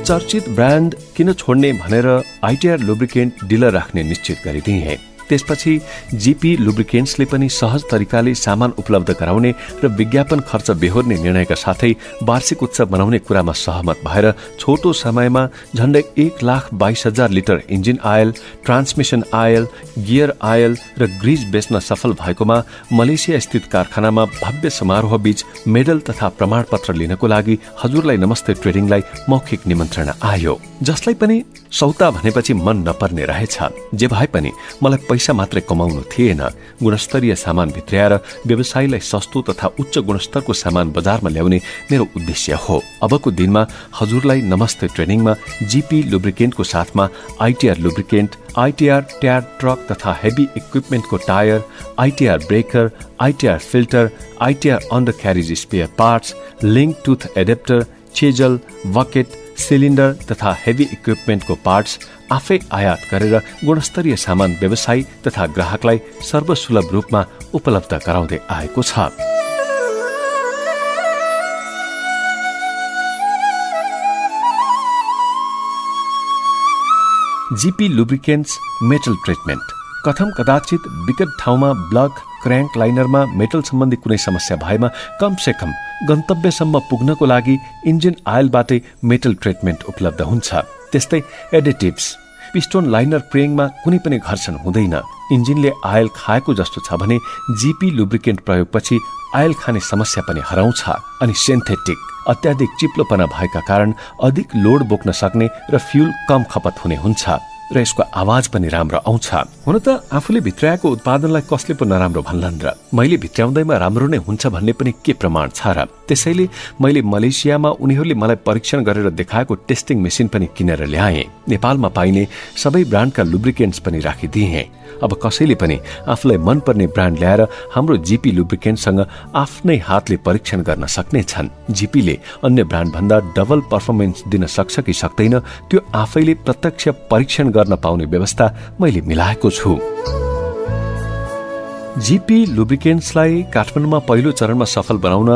चर्चित ब्रान्ड किन छोड्ने भनेर आइटीआर लुब्रिकेन्ट डिलर राख्ने निश्चित गरिदिए। त्यसपछि जीपी लुब्रिकेन्ट्सले पनि सहज तरिकाले सामान उपलब्ध गराउने र विज्ञापन खर्च बेहोर्ने निर्णयका साथै वार्षिक उत्सव बनाउने कुरामा सहमत भएर छोटो समयमा झण्डै 1,22,000 litre engine oil, transmission oil, gear oil र ग्रिज बेच्न सफल भएकोमा मलेसिया स्थित कारखानामा भव्य समारोह बीच मेडल तथा प्रमाणपत्र लिनको लागि हजुरलाई नमस्ते ट्रेडिङलाई मौखिक निमन्त्रणा आयो। जसलाई पनि सौता भनेपछि मन नपर्ने रहेछ। जे भए पनि मलाई पैसा मात्रै कमाउनु थिएन, गुणस्तरीय सामान भित्र्याएर व्यवसायीलाई सस्तो तथा उच्च गुणस्तरको सामान बजारमा ल्याउने मेरो उद्देश्य हो। अबको दिनमा हजुरलाई नमस्ते ट्रेनिङमा जीपी लुब्रिकेन्टको साथमा ITR lubricant, ITR tyre truck तथा हेभी इक्विपमेन्टको tyre, ITR breaker, ITR filter, ITR undercarriage spare parts, link tooth adapter, chisel, bucket, cylinder तथा हेभी इक्विपमेन्टको पार्ट्स आफै आयात गरेर गुणस्तरीय सामान व्यवसायी तथा ग्राहकलाई सर्वसुलभ रूपमा उपलब्ध गराउँदै आएको छ। GP lubricants metal treatment. कथम कदाचित विकट ठाउँमा ब्लक, क्रयाङ्क लाइनरमा मेटल सम्बन्धी कुनै समस्या भएमा कमसे कम गन्तव्यसम्म पुग्नको लागि इन्जिन आयलबाटै मेटल ट्रिटमेन्ट उपलब्ध हुन्छ। त्यस्तै एडिटिभ्स, पिस्टोन लाइनर प्रेङमा कुनै पनि घर्षण हुँदैन। इन्जिनले आयल खाएको जस्तो छ भने जीपी लुब्रिकेन्ट प्रयोगपछि आयल खाने समस्या पनि हराउँछ। अनि सिन्थेटिक, अत्याधिक चिप्लोपना भएका कारण अधिक लोड बोक्न सक्ने र फ्युल कम खपत हुने हुन्छ र यसको आवाज पनि राम्रो आउँछ। हुन त आफूले भित्राएको उत्पादनलाई कसले पो नराम्रो भन्लान् र? मैले भित्राउँदैमा राम्रो नै हुन्छ भन्ने पनि के प्रमाण छ र? त्यसैले मैले मलेसियामा उनीहरूले मलाई परीक्षण गरेर देखाएको टेस्टिङ मेसिन पनि किनेर ल्याएँ। नेपालमा पाइने सबै ब्रान्डका लुब्रिकेन्ट्स पनि राखिदिएँ। अब कसैले पनि आफूलाई मनपर्ने ब्रान्ड ल्याएर हाम्रो जीपी लुब्रिकेन्टसँग आफ्नै हातले परीक्षण गर्न सक्ने छन्। जीपीले अन्य ब्रान्ड भन्दा डबल पर्फर्मेन्स दिन सक्छ कि सक्दैन त्यो आफैले प्रत्यक्ष परीक्षण गर्न पाउने व्यवस्था मैले मिलाएको छु। जीपी लुब्रिकेन्ट्सलाई काठमाडौँमा पहिलो चरणमा सफल बनाउन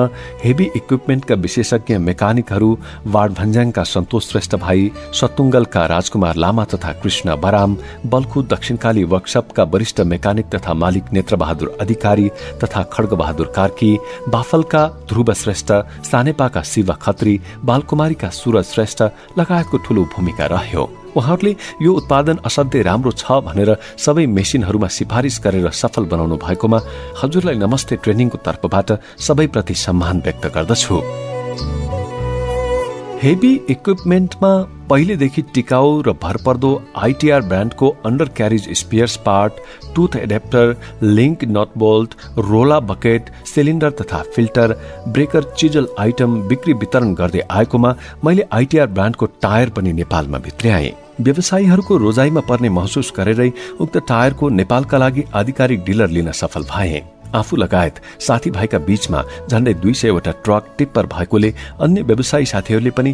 हेभी इक्विपमेन्टका विशेषज्ञ मेकानिकहरू वाडभन्ज्याङका सन्तोष श्रेष्ठ भाइ, सतुङ्गलका राजकुमार लामा तथा कृष्ण बराम, बल्खु दक्षिणकाली वर्कसपका वरिष्ठ मेकानिक तथा मालिक नेत्रबहादुर अधिकारी तथा खड्गबहादुर कार्की, बाफलका ध्रुव श्रेष्ठ, सानेपाका शिव खत्री, बालकुमारीका सूरज श्रेष्ठ लगायतको ठूलो भूमिका रह्यो। उहाँहरूले यो उत्पादन असाध्यै राम्रो छ भनेर सबै मेसिनहरूमा सिफारिस गरेर सफल बनाउनु भएकोमा हजुरलाई नमस्ते ट्रेनिङको तर्फबाट सबैप्रति सम्मान व्यक्त गर्दछु। हेभी इक्विपमेन्टमा पहिलेदेखि टिकाउ र भरपर्दो आइटीआर ब्रान्डको undercarriage spares part, tooth adapter, link nut bolt, roller bucket, cylinder तथा फिल्टर, ब्रेकर, चिजल आइटम बिक्री वितरण गर्दै आएकोमा मैले आइटीआर ब्रान्डको टायर पनि नेपालमा भित्र्याएँ। व्यवसायीहरूको रोजाइमा पर्ने महसुस गरेरै उक्त टायरको नेपालका लागि आधिकारिक डिलर लिन सफल भए। आफू लगायत साथीभाइका बीचमा झण्डै 200 वटा ट्रक टिप्पर भएकोले अन्य व्यवसायी साथीहरूले पनि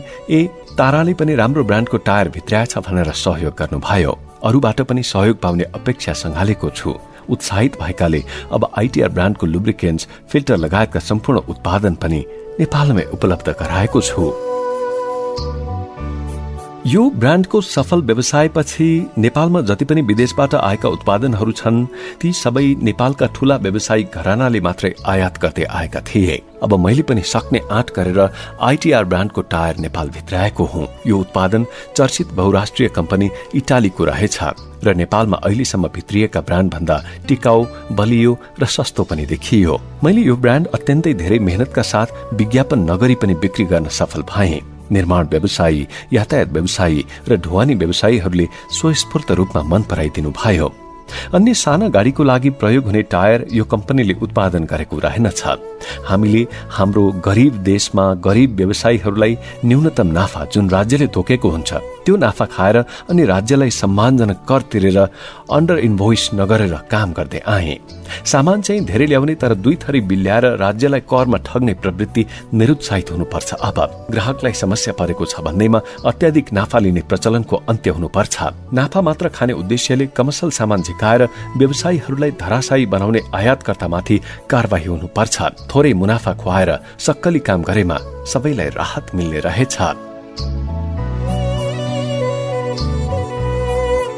ताराले पनि राम्रो ब्रान्डको टायर भित्र्याएछ भनेर सहयोग गर्नुभयो। अरूबाट पनि सहयोग पाउने अपेक्षा सँगालेको छु। उत्साहित भएकाले अब आइटीआर ब्रान्डको लुब्रिकेन्ट्स, फिल्टर लगायतका सम्पूर्ण उत्पादन पनि नेपालमै उपलब्ध गराएको छु। यो ब्रान्डको सफल व्यवसायपछि नेपालमा जति पनि विदेशबाट आएका उत्पादनहरू छन् ती सबै नेपालका ठूला व्यवसायिक घरानाले मात्रै आयात गर्दै आएका थिए। अब मैले पनि सक्ने आँट गरेर आइटीआर ब्रान्डको टायर नेपाल भित्राएको हुँ। यो उत्पादन चर्चित बहुराष्ट्रिय कम्पनी इटालीको रहेछ र नेपालमा अहिलेसम्म भित्रिएका ब्रान्ड भन्दा टिकाउ, बलियो र सस्तो पनि देखियो। मैले यो ब्रान्ड अत्यन्तै धेरै मेहनतका साथ विज्ञापन नगरी पनि बिक्री गर्न सफल भएँ। निर्माण व्यवसायी, यातायात व्यवसायी र ढुवानी व्यवसायीहरूले स्वस्फूर्त रूपमा मन पराइदिनु भयो। अन्य साना गाडीको लागि प्रयोग हुने टायर यो कम्पनीले उत्पादन गरेको रहेनछ। हामीले हाम्रो गरिब देशमा गरिब व्यवसायीहरूलाई न्यूनतम नाफा जुन राज्यले तोकेको हुन्छ त्यो नाफा खाएर अनि राज्यलाई सम्मानजनक कर तिरेर अन्डर इन्भोइस नगरेर काम गर्दै आए। सामान चाहिँ धेरै ल्याउने तर 2 थरी बिल ल्याएर राज्यलाई करमा ठग्ने प्रवृत्ति निरुत्साहित हुनुपर्छ। अब ग्राहकलाई समस्या परेको छ भन्दैमा अत्याधिक नाफा लिने प्रचलनको अन्त्य हुनुपर्छ। नाफा मात्र खाने उद्देश्यले कमर्सियल सामान झिकाएर व्यवसायीहरूलाई धराशायी बनाउने आयातकर्तामाथि कारबाही हुनुपर्छ। थोरै मुनाफा खुवाएर सक्कली काम गरेमा सबैलाई राहत मिल्ने रहेछ।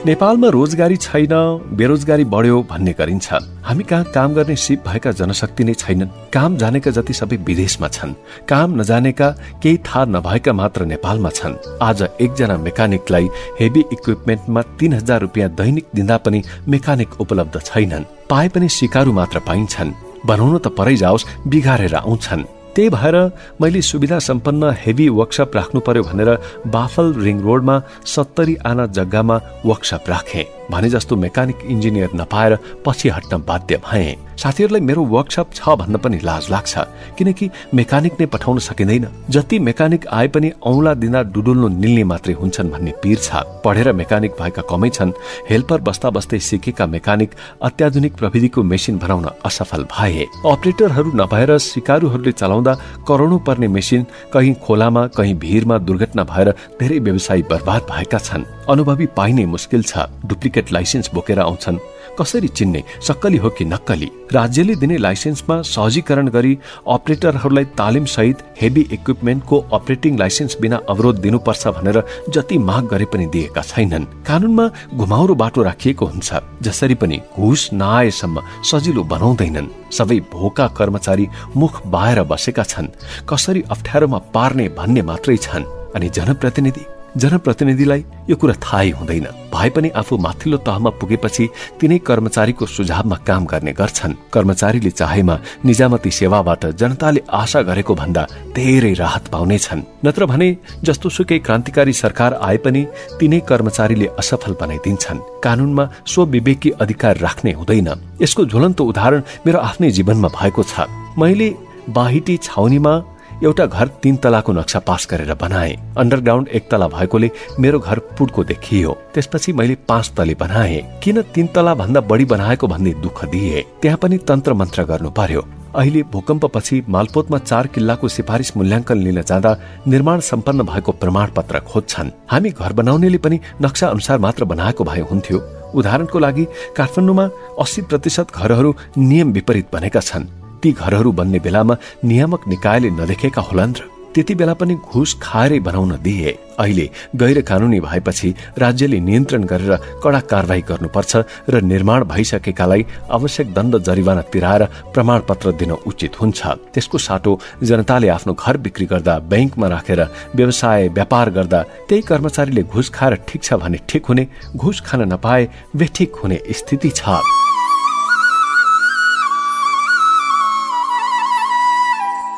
नेपालमा रोजगारी छैन, बेरोजगारी बढ्यो भन्ने गरिन्छ। हामी कहाँ काम गर्ने सिप भएका जनशक्ति नै छैनन्। काम जानेका जति सबै विदेशमा छन्। काम नजानेका, केही थाहा नभएका मात्र नेपालमा छन्। आज एकजना मेकानिकलाई हेभी इक्विपमेन्टमा 3000 रुपियाँ दैनिक दिँदा पनि मेकानिक उपलब्ध छैनन्। पाए पनि सिकारु मात्र पाइन्छन्। बनाउन त परै जाओस् बिगारेर आउँछन्। त्यही भएर मैले सुविधा सम्पन्न हेभी वर्कसप राख्नु पर्यो भनेर बाफल रिङ रोडमा 70 आना जग्गामा वर्कसप राखेँ। भने जस्तो मेकानिक इन्जिनियर नपाएर पछि हट्न बाध्य भएँ। साथीहरूलाई मेरो वर्कसप छ भन्न पनि लाज लाग्छ, किनकि मेकानिक नै पठाउन सकिँदैन। जति मेकानिक आए पनि औँला दिँदा डुडुल्नु निल्ने मात्रै हुन्छन् भन्ने पीर छ। पढेर मेकानिक भएका कमै छन्। हेल्पर बस्दा बस्दै सिकेका मेकानिक अत्याधुनिक प्रविधिको मेसिन बनाउन असफल भए। अपरेटरहरू नभएर सिकारुहरूले चलाउँदा करोडौं पर्ने मेसिन कहीँ खोलामा कहीँ भिरमा दुर्घटना भएर धेरै व्यवसायी बर्बाद भएका छन्। अनुभवी पाइने मुस्किल छ। डुप्लिकेट लाइसेन्स बोकेर आउँछन्। कसरी चिन्ने सक्कली हो कि नक्कली? राज्यले दिने लाइसेन्समा सहजीकरण गरी अपरेटरहरूलाई तालिम सहित हेभी इक्विपमेन्टको अपरेटिङ लाइसेन्स बिना अवरोध दिनुपर्छ भनेर जति माग गरे पनि दिएका छैनन्। कानूनमा घुमाउरो बाटो राखिएको हुन्छ। जसरी पनि घुस नआएसम्म सजिलो बनाउँदैनन्। सबै भोका कर्मचारी मुख बाएर बसेका छन्। कसरी अप्ठ्यारोमा पार्ने भन्ने मात्रै छन्। अनि जनप्रतिनिधिलाई यो कुरा थाहै हुँदैन। भए पनि आफू माथिल्लो तहमा पुगेपछि तिनै कर्मचारीको सुझावमा काम गर्ने गर्छन्। कर्मचारीले चाहेमा निजामती सेवाबाट जनताले आशा गरेको भन्दा धेरै राहत पाउनेछन्। नत्र भने जस्तोसुकै क्रान्तिकारी सरकार आए पनि तिनै कर्मचारीले असफल बनाइदिन्छन्। कानूनमा स्वविवेकी अधिकार राख्ने हुँदैन। यसको ज्वलन्त उदाहरण मेरो आफ्नै जीवनमा भएको छ। मैले बाहिटी छाउनीमा एउटा घर 3 तलाको नक्सा पास गरेर बनाए। अन्डरग्राउन्ड 1 तला भएकोले मेरो घर पुड्को देखियो। त्यसपछि मैले 5 तले बनाए। किन 3 तला भन्दा बढी बनाएको भन्ने दुःख दिए। त्यहाँ पनि तन्त्र मन्त्र गर्नु पर्यो। अहिले भूकम्पपछि मालपोतमा 4 किल्लाको सिफारिस मूल्याङ्कन लिन जाँदा निर्माण सम्पन्न भएको प्रमाणपत्र खोज्छन्। हामी घर बनाउनेले पनि नक्सा अनुसार मात्र बनाएको भए हुन्थ्यो। उदाहरणको लागि काठमाडौँमा 80% घरहरू नियम विपरीत बनेका छन्। ती घरहरू बन्ने बेलामा नियामक निकायले नदेखेका होलान् र त्यति बेला पनि घुस खाएरै बनाउन दिए। अहिले गैर कानूनी भएपछि राज्यले नियन्त्रण गरेर कडा कारवाही गर्नुपर्छ र निर्माण भइसकेकालाई आवश्यक दण्ड जरिवाना तिराएर प्रमाणपत्र दिन उचित हुन्छ। त्यसको साटो जनताले आफ्नो घर बिक्री गर्दा, बैंकमा राखेर व्यवसाय व्यापार गर्दा त्यही कर्मचारीले घुस खाएर ठिक छ भने ठिक हुने, घुस खान नपाए बेठिक हुने स्थिति छ।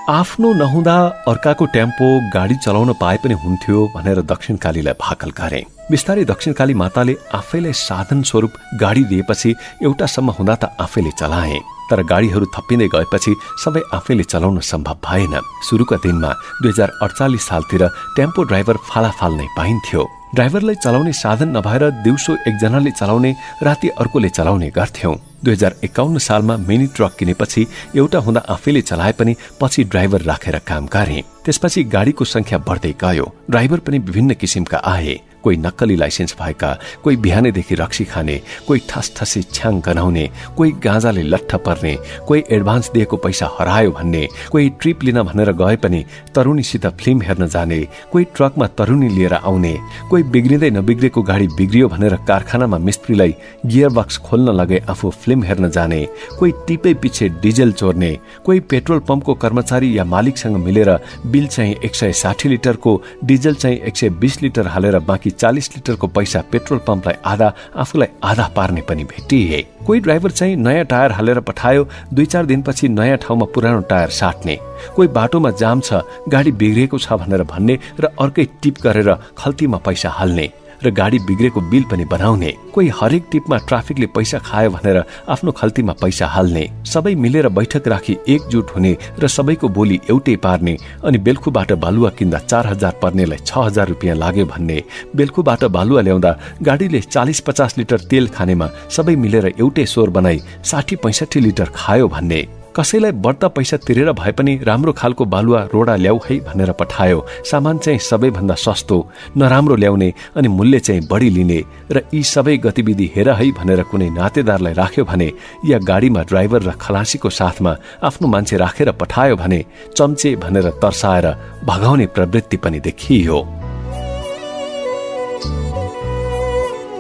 आफ्नो नहुँदा अर्काको टेम्पो गाडी चलाउन पाए पनि हुन्थ्यो भनेर दक्षिणकालीलाई भाकल गरे। बिस्तारै दक्षिणकाली माताले आफैलाई साधन स्वरूप गाडी दिएपछि एउटासम्म हुँदा त आफैले चलाए। तर गाडीहरू थपिँदै गएपछि सबै आफैले चलाउन सम्भव भएन। सुरुका दिनमा 2048 सालतिर टेम्पो ड्राइभर फालाफाल नै पाइन्थ्यो। ड्राइभरलाई चलाउने साधन नभएर दिउँसो एकजनाले चलाउने, राति अर्कोले चलाउने गर्थ्यौं। 2051 सालमा मिनी ट्रक किनेपछि एउटा हुँदा आफैले चलाए पनि पछि ड्राइभर राखेर काम गरे। त्यसपछि गाडीको संख्या बढ्दै गयो। ड्राइभर पनि विभिन्न किसिमका आए। कोही नक्कली लाइसेन्स भएका, कोही बिहानैदेखि रक्सी खाने, कोही ठसठसी छ्याङ गनाउने, कोही गाँजाले लट्ठ पर्ने, कोही एडभान्स दिएको पैसा हरायो भन्ने, कोही ट्रिप लिन भनेर गए पनि तरुणीसित फिल्म हेर्न जाने, कोही ट्रकमा तरुणी लिएर आउने, कोही बिग्रिँदै नबिग्रेको गाडी बिग्रियो भनेर कारखानामा मिस्त्रीलाई गियर बक्स खोल्न लगे आफू फिल्म हेर्न जाने, कोही टिपै पछि डिजेल चोर्ने, कोही पेट्रोल पम्पको कर्मचारी या मालिकसँग मिलेर बिल चाहिँ 160 लिटरको, डिजेल चाहिँ 120 लिटर हालेर बाँकी 40 लिटरको पैसा पेट्रोल पम्पलाई आधा, आफूलाई आधा पार्ने पनि भेटिए। कोही ड्राइभर चाहिँ नयाँ टायर हालेर पठायो, 2-4 दिनपछि नयाँ ठाउँमा पुरानो टायर साट्ने। कोही बाटोमा जाम छ, गाडी बिग्रेको छ भनेर भन्ने र अर्कै टिप गरेर खल्तीमा पैसा हाल्ने र गाडी बिग्रेको बिल पनि बनाउने। कोही हरेक टिपमा ट्राफिकले पैसा खायो भनेर आफ्नो खल्तीमा पैसा हाल्ने। सबै मिलेर बैठक राखी एकजुट हुने र सबैको बोली एउटै पार्ने। अनि बेलखुबाट बालुवा किन्दा 4000 पर्नेलाई 6000 रुपियाँ लाग्यो भन्ने। बेलखुबाट बालुवा ल्याउँदा गाडीले 40-50 लिटर तेल खानेमा सबै मिलेर एउटै स्वर बनाई 60-65 लिटर खायो भन्ने। कसैलाई बढ्ता पैसा तिरेर भए पनि राम्रो खालको बालुवा रोडा ल्याऊ है भनेर पठायो। सामान चाहिँ सबैभन्दा सस्तो, नराम्रो ल्याउने अनि मूल्य चाहिँ बढी लिने। र यी सबै गतिविधि हेर है भनेर कुनै नातेदारलाई राख्यो भने या गाडीमा ड्राइभर र खलासीको साथमा आफ्नो मान्छे राखेर पठायो भने चम्चे भनेर तर्साएर भगाउने प्रवृत्ति पनि देखियो।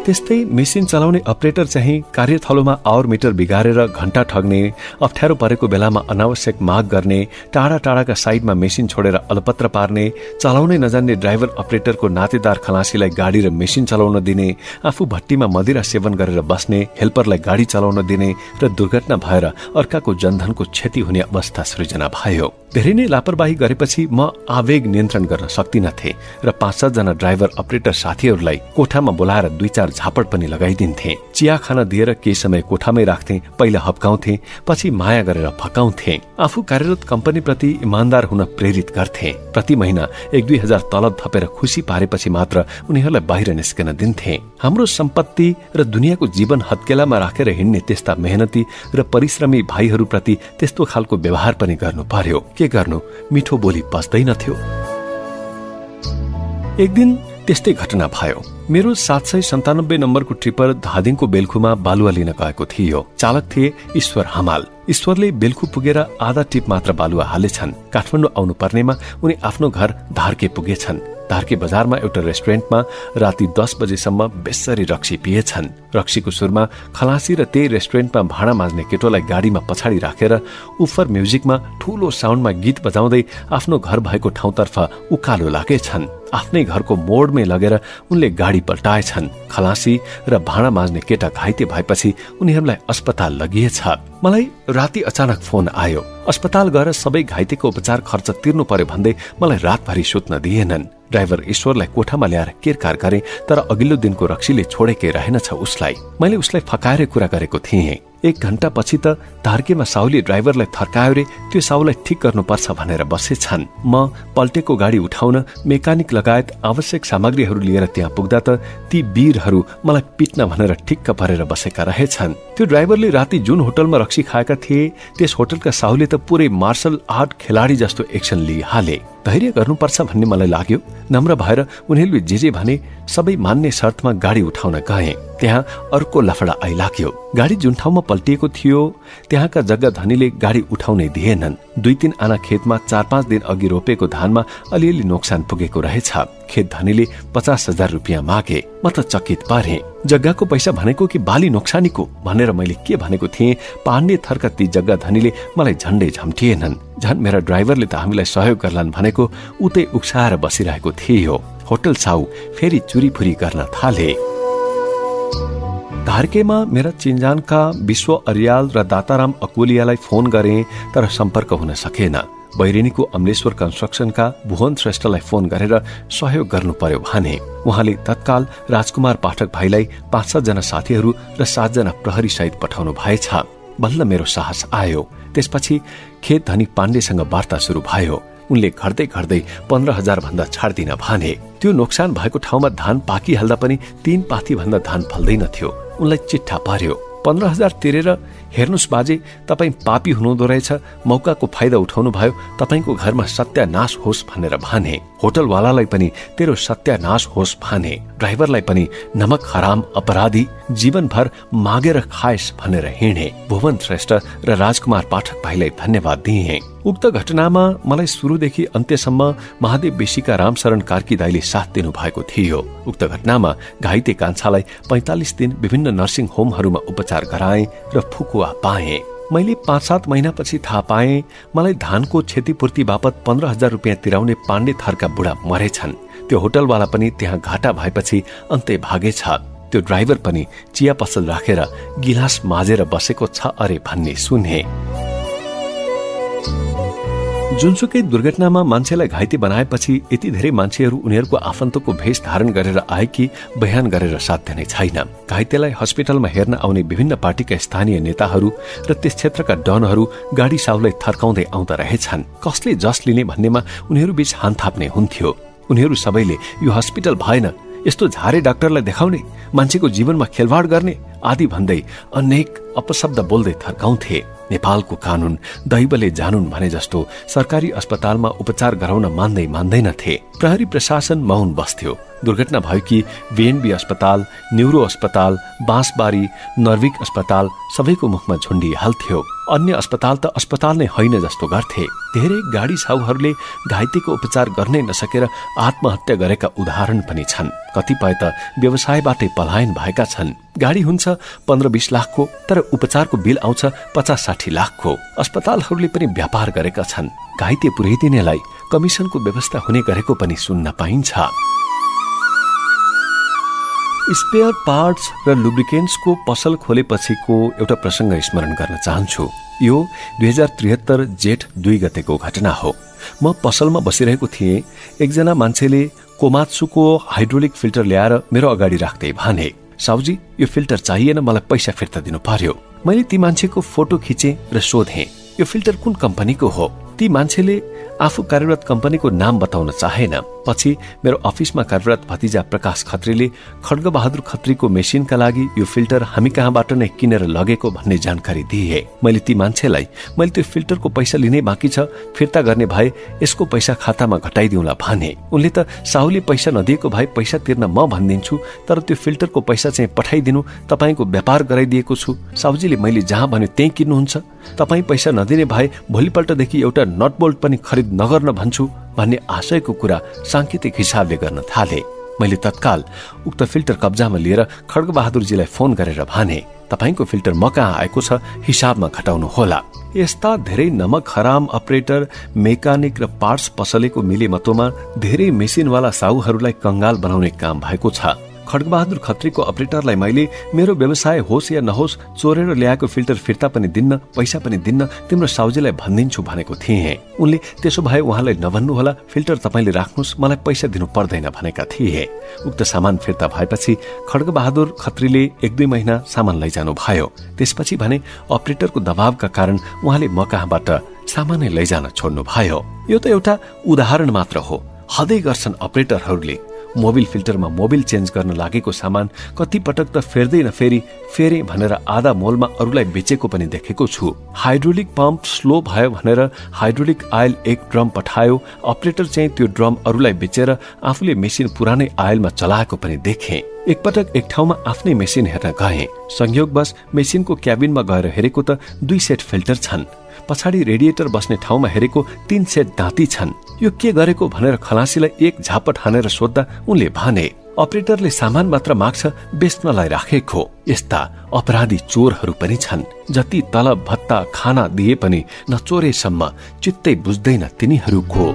त्यस्तै मेसिन चलाउने अपरेटर चाहिँ कार्यथलोमा आवर मिटर बिगारेर घण्टा ठग्ने, अप्ठ्यारो परेको बेलामा अनावश्यक माग गर्ने, टाढा टाढाका साइडमा मेसिन छोडेर अलपत्र पार्ने, चलाउनै नजान्ने ड्राइभर अपरेटरको नातेदार खलासीलाई गाडी र मेसिन चलाउन दिने, आफू भट्टीमा मदिरा सेवन गरेर बस्ने, हेल्परलाई गाडी चलाउन दिने र दुर्घटना भएर अर्काको जनधनको क्षति हुने अवस्था सृजना भयो। धेरै नै लापरवाही गरेपछि म आवेग नियन्त्रण गर्न सक्दिनथे र 5-7 जना ड्राइभर अपरेटर साथीहरूलाई कोठामा बोलाएर 2-4 झापड पनि लगाइदिन्थे। चिया खाना दिएर केही समय कोठामै राख्थे, पहिला हप्काउँथे, पछि माया गरेर फकाउँथे। आफू कार्यरत कम्पनीप्रति इमानदार हुन प्रेरित गर्थे। प्रति महिना 1-2 हजार तलब थपेर खुसी पारेपछि मात्र उनीहरूलाई बाहिर निस्कन दिन्थे। हाम्रो सम्पत्ति र दुनियाँको जीवन हत्केलामा राखेर हिँड्ने त्यस्ता मेहनती र परिश्रमी भाइहरूप्रति त्यस्तो खालको व्यवहार पनि गर्नु पर्यो। के गर्नु, मिठो बोली बस्दैनथ्यो। एक दिन त्यस्तै घटना भयो। मेरो 797 नम्बरको ट्रिपर धादिङको बेलखुमा बालुवा लिन गएको थियो। चालक थिए ईश्वर हमाल। ईश्वरले बेलखु पुगेर आधा टिप मात्र बालुवा हालेछन्। काठमाडौँ आउनु पर्नेमा उनी आफ्नो घर धार्के पुगेछन्। धार्के बजारमा एउटा रेस्टुरेन्टमा राति 10 बजेसम्म बेसरी रक्सी पिएछन्। रक्सीको सुरमा खलासी र त्यही रेस्टुरेन्टमा भाँडा माझ्ने केटोलाई गाडीमा पछाडि राखेर उफर म्युजिकमा ठूलो साउन्डमा गीत बजाउँदै आफ्नो घर भएको ठाउँतर्फ उकालो लागेछन्। आफ्नै घरको मोडमै लगेर उनले गाडी पल्टाएछन्। खलासी र भाँडा माझ्ने केटा घाइते भएपछि उनीहरूलाई अस्पताल लगिएछ। मलाई राति अचानक फोन आयो। अस्पताल गएर सबै घाइतेको उपचार खर्च तिर्नु पर्यो भन्दै मलाई रातभरि सुत्न दिएनन्। ड्राइभर ईश्वरलाई कोठामा ल्याएर केरकार गरे, तर अघिल्लो दिनको रक्सीले छोडेकै रहेनछ उसलाई। मैले उसलाई फकाएर कुरा गरेको थिएँ। 1 घण्टा पछि त धार्केमा साउले ड्राइभरलाई थर्कायो रे, त्यो साउलाई ठिक गर्नुपर्छ भनेर बसेछन्। म पल्टेको गाडी उठाउन मेकानिक लगायत आवश्यक सामग्रीहरू लिएर त्यहाँ पुग्दा त ती वीरहरू मलाई पिट्न भनेर ठिक्क परेर बसेका रहेछन्। त्यो ड्राइभरले राति जुन होटलमा रक्सी खाएका थिए त्यस होटलका साउले त पुरै मार्शल आर्ट खेलाडी जस्तो एक्सन लिइहाले। धैर्य गर्नुपर्छ भन्ने मलाई लाग्यो। नम्र भएर उनीहरूले जे भने सबै मान्ने शर्तमा गाडी उठाउन गए। त्यहाँ अर्को लफडा आइलाग्यो। गाडी जुन ठाउँमा पल्टिएको थियो त्यहाँका जग्गा धनीले गाडी उठाउनै दिएनन्। 2-3 आना खेतमा 4-5 दिन अघि रोपेको धानमा अलिअलि नोक्सान पुगेको रहेछ। खेत धनीले 50,000 रुपियाँ मागे। म त चकित पारे। जग्गाको पैसा भनेको कि बाली नोक्सानीको भनेर मैले के भनेको थिएँ। पाण्डे थरका ती जग्गा धनीले मलाई झन्डै झम्टिएनन्। झन् मेरा ड्राइभरले त हामीलाई सहयोग गर्लान् भनेको उतै उक्साएर बसिरहेको थियो। होटल साउ फेरि चुरीफुरी गर्न थाले। धार्केमा मेरा चिन्जानका विश्व अर्याल र दाताराम अकोलियालाई फोन गरे, तर सम्पर्क हुन सकेन। बैरेनीको अमलेश्वर कन्स्ट्रक्सनका भुवन श्रेष्ठलाई फोन गरेर सहयोग गर्नु पर्यो भने उहाँले तत्काल राजकुमार पाठक भाइलाई 5-7 जना साथीहरू र 7 जना प्रहरी सहित पठाउनु भएछ। बल्ल मेरो साहस आयो। त्यसपछि खेत धनी पाण्डेसँग वार्ता सुरु भयो। उनले घट्दै 15,000 भन्दा छाड्दिन भने। त्यो नोक्सान भएको ठाउँमा धान पाकिहाल्दा पनि 3 पाथी भन्दा धान फल्दैनथ्यो। उनलाई चिट्ठा पर्यो। 15,000 तिरेर हेर्नुस् बाजे, तपाईँ पापी हुनुहुँदो रहेछ, मौकाको फाइदा उठाउनु भयो, तपाईँको घरमा सत्यानाश होस् भनेर भने। होटलवालालाई पनि तेरो सत्यानाश होस् भने। ड्राइभरलाई पनि नमक हराम अपराधी, जीवनभर मागेर खाएस भनेर हिँडे। भुवन श्रेष्ठ र राजकुमार पाठक भाइलाई धन्यवाद दिए। उक्त घटनामा मलाई सुरुदेखि अन्त्यसम्म महादेव बेसीका रामशरण कार्की दाइले साथ दिनु भएको थियो। उक्त घटनामा घाइते कान्छालाई 45 दिन विभिन्न नर्सिङ होमहरूमा उपचार गराए र फुकुवा पाए। मैले 5-7 महिनापछि थाहा पाएँ मलाई धानको क्षतिपूर्ति बापत 15,000 रुपियाँ तिराउने पाण्डे थरका बुढा मरेछन्। त्यो होटलवाला पनि त्यहाँ घाटा भएपछि अन्तै भागेछ। त्यो ड्राइभर पनि चिया पसल राखेर गिलास माझेर बसेको छ अरे भन्ने सुने। जुनसुकै दुर्घटनामा मान्छेलाई घाइते बनाएपछि यति धेरै मान्छेहरू उनीहरूको आफन्तको भेष धारण गरेर आए कि बयान गरेर साध्य नै छैन। घाइतेलाई हस्पिटलमा हेर्न आउने विभिन्न पार्टीका स्थानीय नेताहरू र त्यस क्षेत्रका डनहरू गाडी साउलाई थर्काउँदै आउँदा रहेछन्। कसले जस लिने भन्नेमा उनीहरू बीच हानथाप्ने हुन्थ्यो। उनीहरू सबैले यो हस्पिटल भएन, यस्तो झारे डाक्टरलाई देखाउने, मान्छेको जीवनमा खेलवाड गर्ने आदि भन्दै अनेक अपशब्द बोल्दै थर्काउँथे। नेपालको कानून दैवले जानुन् भने जस्तो सरकारी अस्पतालमा उपचार गराउन मान्दैनथे। प्रहरी प्रशासन मौन बस्थ्यो। दुर्घटना भयो कि बीएनबी अस्पताल, न्यूरो अस्पताल, बाँसबारी, नर्विक अस्पताल सबैको मुखमा झुन्डिहाल्थ्यो। अन्य अस्पताल त अस्पताल नै होइन जस्तो गर्थे। धेरै गाडी साउहरूले घाइतेको उपचार गर्नै नसकेर आत्महत्या गरेका उदाहरण पनि छन्। कतिपय त व्यवसायबाटै पलायन भएका छन्। गाडी हुन्छ 15-20 लाखको, तर उपचारको बिल आउँछ 50-60 लाखको। अस्पतालहरूले पनि व्यापार गरेका छन्। घाइते पुर्याइदिनेलाई कमिसनको व्यवस्था हुने गरेको पनि सुन्न पाइन्छ। स्पेयर पार्ट्स र लुब्रिकेन्ट्सको पसल खोलेपछिको एउटा प्रसङ्ग स्मरण गर्न चाहन्छु। यो 2073 जेठ 2 गतेको घटना हो। म पसलमा बसिरहेको थिएँ। एकजना मान्छेले कोमात्सुको हाइड्रोलिक फिल्टर ल्याएर मेरो अगाडि राख्दै भने, साउजी यो फिल्टर चाहिएन, मलाई पैसा फिर्ता दिनु पर्यो। मैले ती मान्छेको फोटो खिचेँ र सोधेँ यो फिल्टर कुन कम्पनीको हो। ती मान्छेले आफू कार्यरत कम्पनीको नाम बताउन चाहेन। पछि मेरो अफिसमा कार्यरत भतिजा प्रकाश खत्रीले खड्गबहादुर खत्रीको मेसिनका लागि यो फिल्टर हामी कहाँबाट नै किनेर लगेको भन्ने जानकारी दिए। मैले ती मान्छेलाई मैले त्यो फिल्टरको पैसा लिनै बाँकी छ, फिर्ता गर्ने भए यसको पैसा खातामा घटाइदिउँला भने। उनले त साहुले पैसा नदिएको भए पैसा तिर्न म भनिदिन्छु, तर त्यो फिल्टरको पैसा चाहिँ पठाइदिनु, तपाईँको व्यापार गराइदिएको छु। साहुजीले मैले जहाँ भन्यो त्यही किन्नुहुन्छ, तपाईँ पैसा नदिने भए भोलिपल्टदेखि एउटा नटबोल्ट पनि खरिद नगर्न भन्छु भन्ने आशयको कुरा सांकेतिक हिसाबले गर्न थाले। मैले तत्काल उक्त फिल्टर कब्जामा लिएर खड्गबहादुरजीलाई फोन गरेर भने, तपाईँको फिल्टर म कहाँ आएको छ, हिसाबमा घटाउनु होला। यस्ता धेरै नमक हराम अपरेटर, मेकानिक र पार्ट्स पसलेको मिलेमतोमा धेरै मेसिनवाला साहुहरूलाई कंगाल बनाउने काम भएको छ। खड्गबहादुर खत्रीको अपरेटरलाई मैले मेरो व्यवसाय होस् या नहोस् चोरेर ल्याएको फिल्टर फिर्ता पनि दिन्न, पैसा पनि दिन्न, तिम्रो साउजीलाई भनिदिन्छु भनेको थिएँ। उनले त्यसो भए उहाँलाई नभन्नुहोला, फिल्टर तपाईँले राख्नुहोस्, मलाई पैसा दिनु पर्दैन भनेका थिए। उक्त सामान फिर्ता भएपछि खड्गबहादुर खत्रीले 1-2 महिना सामान लैजानु भयो। त्यसपछि भने अपरेटरको दबावका कारण उहाँले म कहाँबाट सामानै लैजान छोड्नु भयो। यो त एउटा उदाहरण मात्र हो। हदै गर्छन् अपरेटरहरूले। मोबिल फिल्टरमा मोबिल चेन्ज गर्न लागेको सामान कति पटक त फेर्दै नफेरी फेरे भनेर आधा मोलमा अरूलाई बेचेको पनि देखेको छु। हाइड्रोलिक पम्प स्लो भयो भनेर हाइड्रोलिक आयल 1 ड्रम पठायो, अपरेटर चाहिँ त्यो ड्रम अरूलाई बेचेर आफूले मेसिन पुरानै आयलमा चलाएको पनि देखे। एकपटक एक ठाउँमा आफ्नै मेसिन हेर्न गए। संयोगवश मेसिनको क्याबिनमा गएर हेरेको त 2 सेट फिल्टर छन्। पछाडि रेडिएटर बस्ने ठाउँमा हेरेको 3 सेट दाँती छन्। यो के गरेको भनेर खलासीलाई एक झापट हानेर सोद्धा उनले भने, अपरेटरले सामान मात्र माग्छ, बेच्नलाई राखेको। यस्ता अपराधी चोरहरू पनि छन्। जति तलब भत्ता खाना दिए पनि नचोरेसम्म चित्तै बुझ्दैन तिनीहरूको।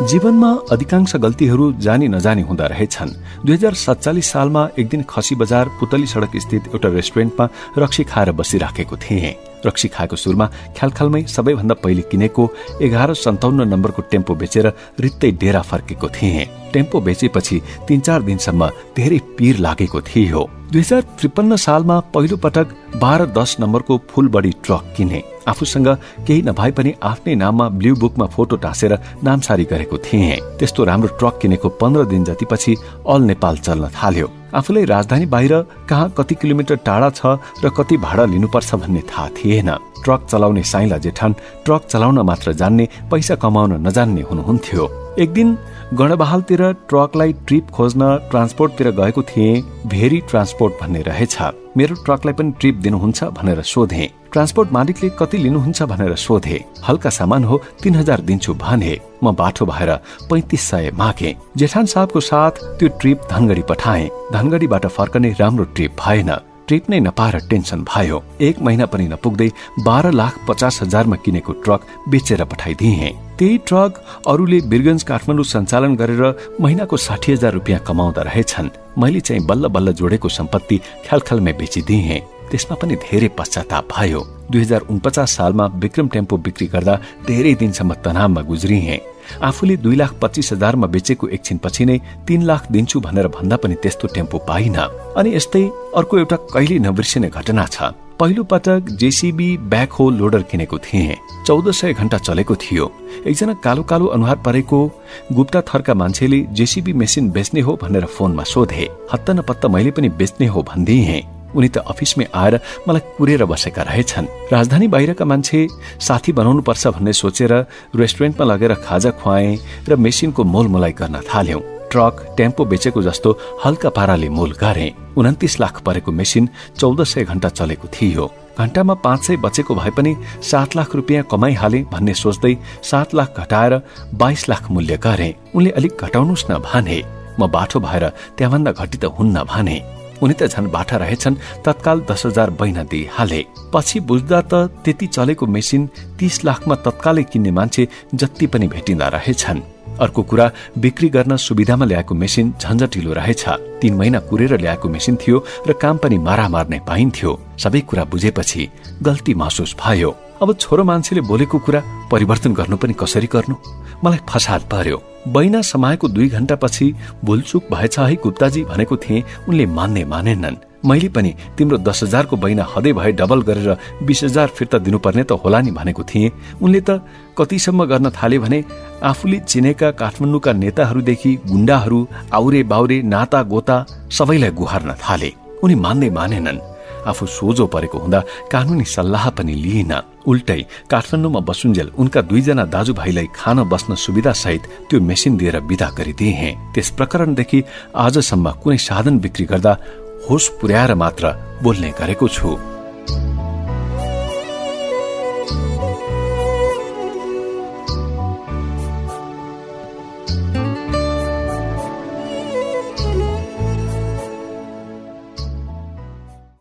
जीवनमा अधिकांश गल्तीहरू जानी नजानी हुँदा रहेछन्। 2047 सालमा एक दिन खसी बजार पुतली सड़क स्थित एउटा रेस्टुरेन्टमा रक्सी खाएर बसिराखेको थिएँ। रक्सी खाएको सुरुमा ख्यालखालमै सबैभन्दा पहिले किनेको 1157 नम्बरको टेम्पो बेचेर रित्तै डेरा फर्केको थिएँ। टेम्पो बेचेपछि 3-4 दिनसम्म धेरै पीर लागेको थियो। 2053 सालमा पहिलो पटक 12-10 नम्बरको फुल बडी ट्रक किने। आफूसँग केही नभए पनि आफ्नै नाममा ब्लू बुकमा फोटो टाँसेर नामसारी गरेको थिएँ। त्यस्तो राम्रो ट्रक किनेको 15 दिन जतिपछि अल नेपाल चल्न थाल्यो। आफूलाई राजधानी बाहिर कहाँ कति किलोमिटर टाढा छ र कति भाडा लिनुपर्छ भन्ने थाहा थिएन। ट्रक चलाउने साइला जेठान ट्रक चलाउन मात्र जान्ने, पैसा कमाउन नजान्ने हुनुहुन्थ्यो। एक दिन गणबहालतिर ट्रकलाई ट्रिप खोज्न ट्रान्सपोर्टतिर गएको थिएँ। भेरी ट्रान्सपोर्ट भन्ने रहेछ। मेरो ट्रकलाई पनि ट्रिप दिनुहुन्छ भनेर सोधे। ट्रान्सपोर्ट मालिकले कति लिनुहुन्छ भनेर सोधे। हल्का सामान हो 3000 दिन्छु भने। म बाठो भएर 3500 मागे। जेठान साहबको साथ त्यो ट्रिप धनगढी पठाए। धनगढीबाट फर्कने राम्रो ट्रिप भएन। ट्रिप नै नपाएर टेन्सन भयो। 1 महिना पनि नपुग्दै 12,50,000 मा किनेको ट्रक बेचेर पठाइदिए। त्यही ट्रक अरूले बिरगंज काठमाडौँ सञ्चालन गरेर महिनाको 60,000 रुपियाँ कमाउँदा रहेछन्। मैले चाहिँ बल्ल बल्ल जोडेको सम्पत्ति ख्यालखालमै बेचिदिए। त्यसमा पनि धेरै पश्चाताप भयो। 2049 सालमा विक्रम टेम्पो बिक्री गर्दा धेरै दिनसम्म तनावमा गुज्रिए। आफूले 2,25,000 मा बेचेको एकछिनपछि नै 3 लाख दिन्छु भनेर भन्दा पनि त्यस्तो टेम्पो पाइन। अनि यस्तै अर्को एउटा कहिले नबिर्सिने घटना छ। पहिलो पटक जेसीबी ब्याकहो लोडर किनेको थिएँ। 1400 घण्टा चलेको थियो। एकजना कालो कालो अनुहार परेको गुप्ता थरका मान्छेले जेसीबी मेसिन बेच्ने हो भनेर फोनमा सोधे। हत्ता नपत्ता मैले पनि बेच्ने हो भनिदिए। उनी त अफिसमै आएर मलाई कुरेर बसेका रहेछन्। राजधानी बाहिरका मान्छे साथी बनाउनु पर्छ भन्ने सोचेर रेस्टुरेन्टमा लगेर खाजा खुवाएँ र मेसिनको मोलमोलाई गर्न थाल्यौं। ट्रक टेम्पो बेचेको जस्तो हल्का पाराले मोल गरे। 29 लाख परेको मेसिन 1400 घण्टा चलेको थियो। घण्टामा 500 बचेको भए पनि 7 लाख रुपियाँ कमाइहाले भन्ने सोच्दै 7 लाख घटाएर 22 लाख मूल्य गरे। उनले अलिक घटाउनुस् न भने। म बाठो भएर त्यहाँभन्दा घटी त हुन्न भने। उनी त झन् बाठा रहेछन्। तत्काल 10,000 बैना दिइहाले। पछि बुझ्दा त त्यति चलेको मेसिन 30 लाखमा तत्कालै किन्ने मान्छे जति पनि भेटिँदा रहेछन्। अर्को कुरा, बिक्री गर्न सुविधामा ल्याएको मेसिन झन्झटिलो रहेछ। 3 महिना कुरेर ल्याएको मेसिन थियो र काम पनि मारामार नै पाइन्थ्यो। सबै कुरा बुझेपछि गल्ती महसुस भयो। अब छोरो मान्छेले बोलेको कुरा परिवर्तन गर्नु पनि कसरी गर्नु? मलाई फसाद पर्यो। बैना समाएको 2 घण्टापछि भुलचुक भएछ है गुप्ताजी भनेको थिएँ। उनले मानेनन्। मैले पनि तिम्रो 10,000 को बैना हदै भए डबल गरेर 20,000 फिर्ता दिनुपर्ने त होला नि भनेको थिएँ। उनले त कतिसम्म गर्न थाले भने आफूले चिनेका काठमाडौँका नेताहरूदेखि गुण्डाहरू, आउरे बाउरे, नाता गोता सबैलाई गुहार्न थाले। उनी मानेनन्। आफू सोझो परेको हुँदा कानूनी सल्लाह पनि लिइन। उल्टै काठमाडौँमा बसुन्जेल उनका 2 जना दाजुभाइलाई खान बस्न सुविधा सहित त्यो मेसिन दिएर विदा गरिदिए। त्यस प्रकरणदेखि आजसम्म कुनै साधन बिक्री गर्दा होस पुर्याएर मात्र बोल्ने गरेको छु।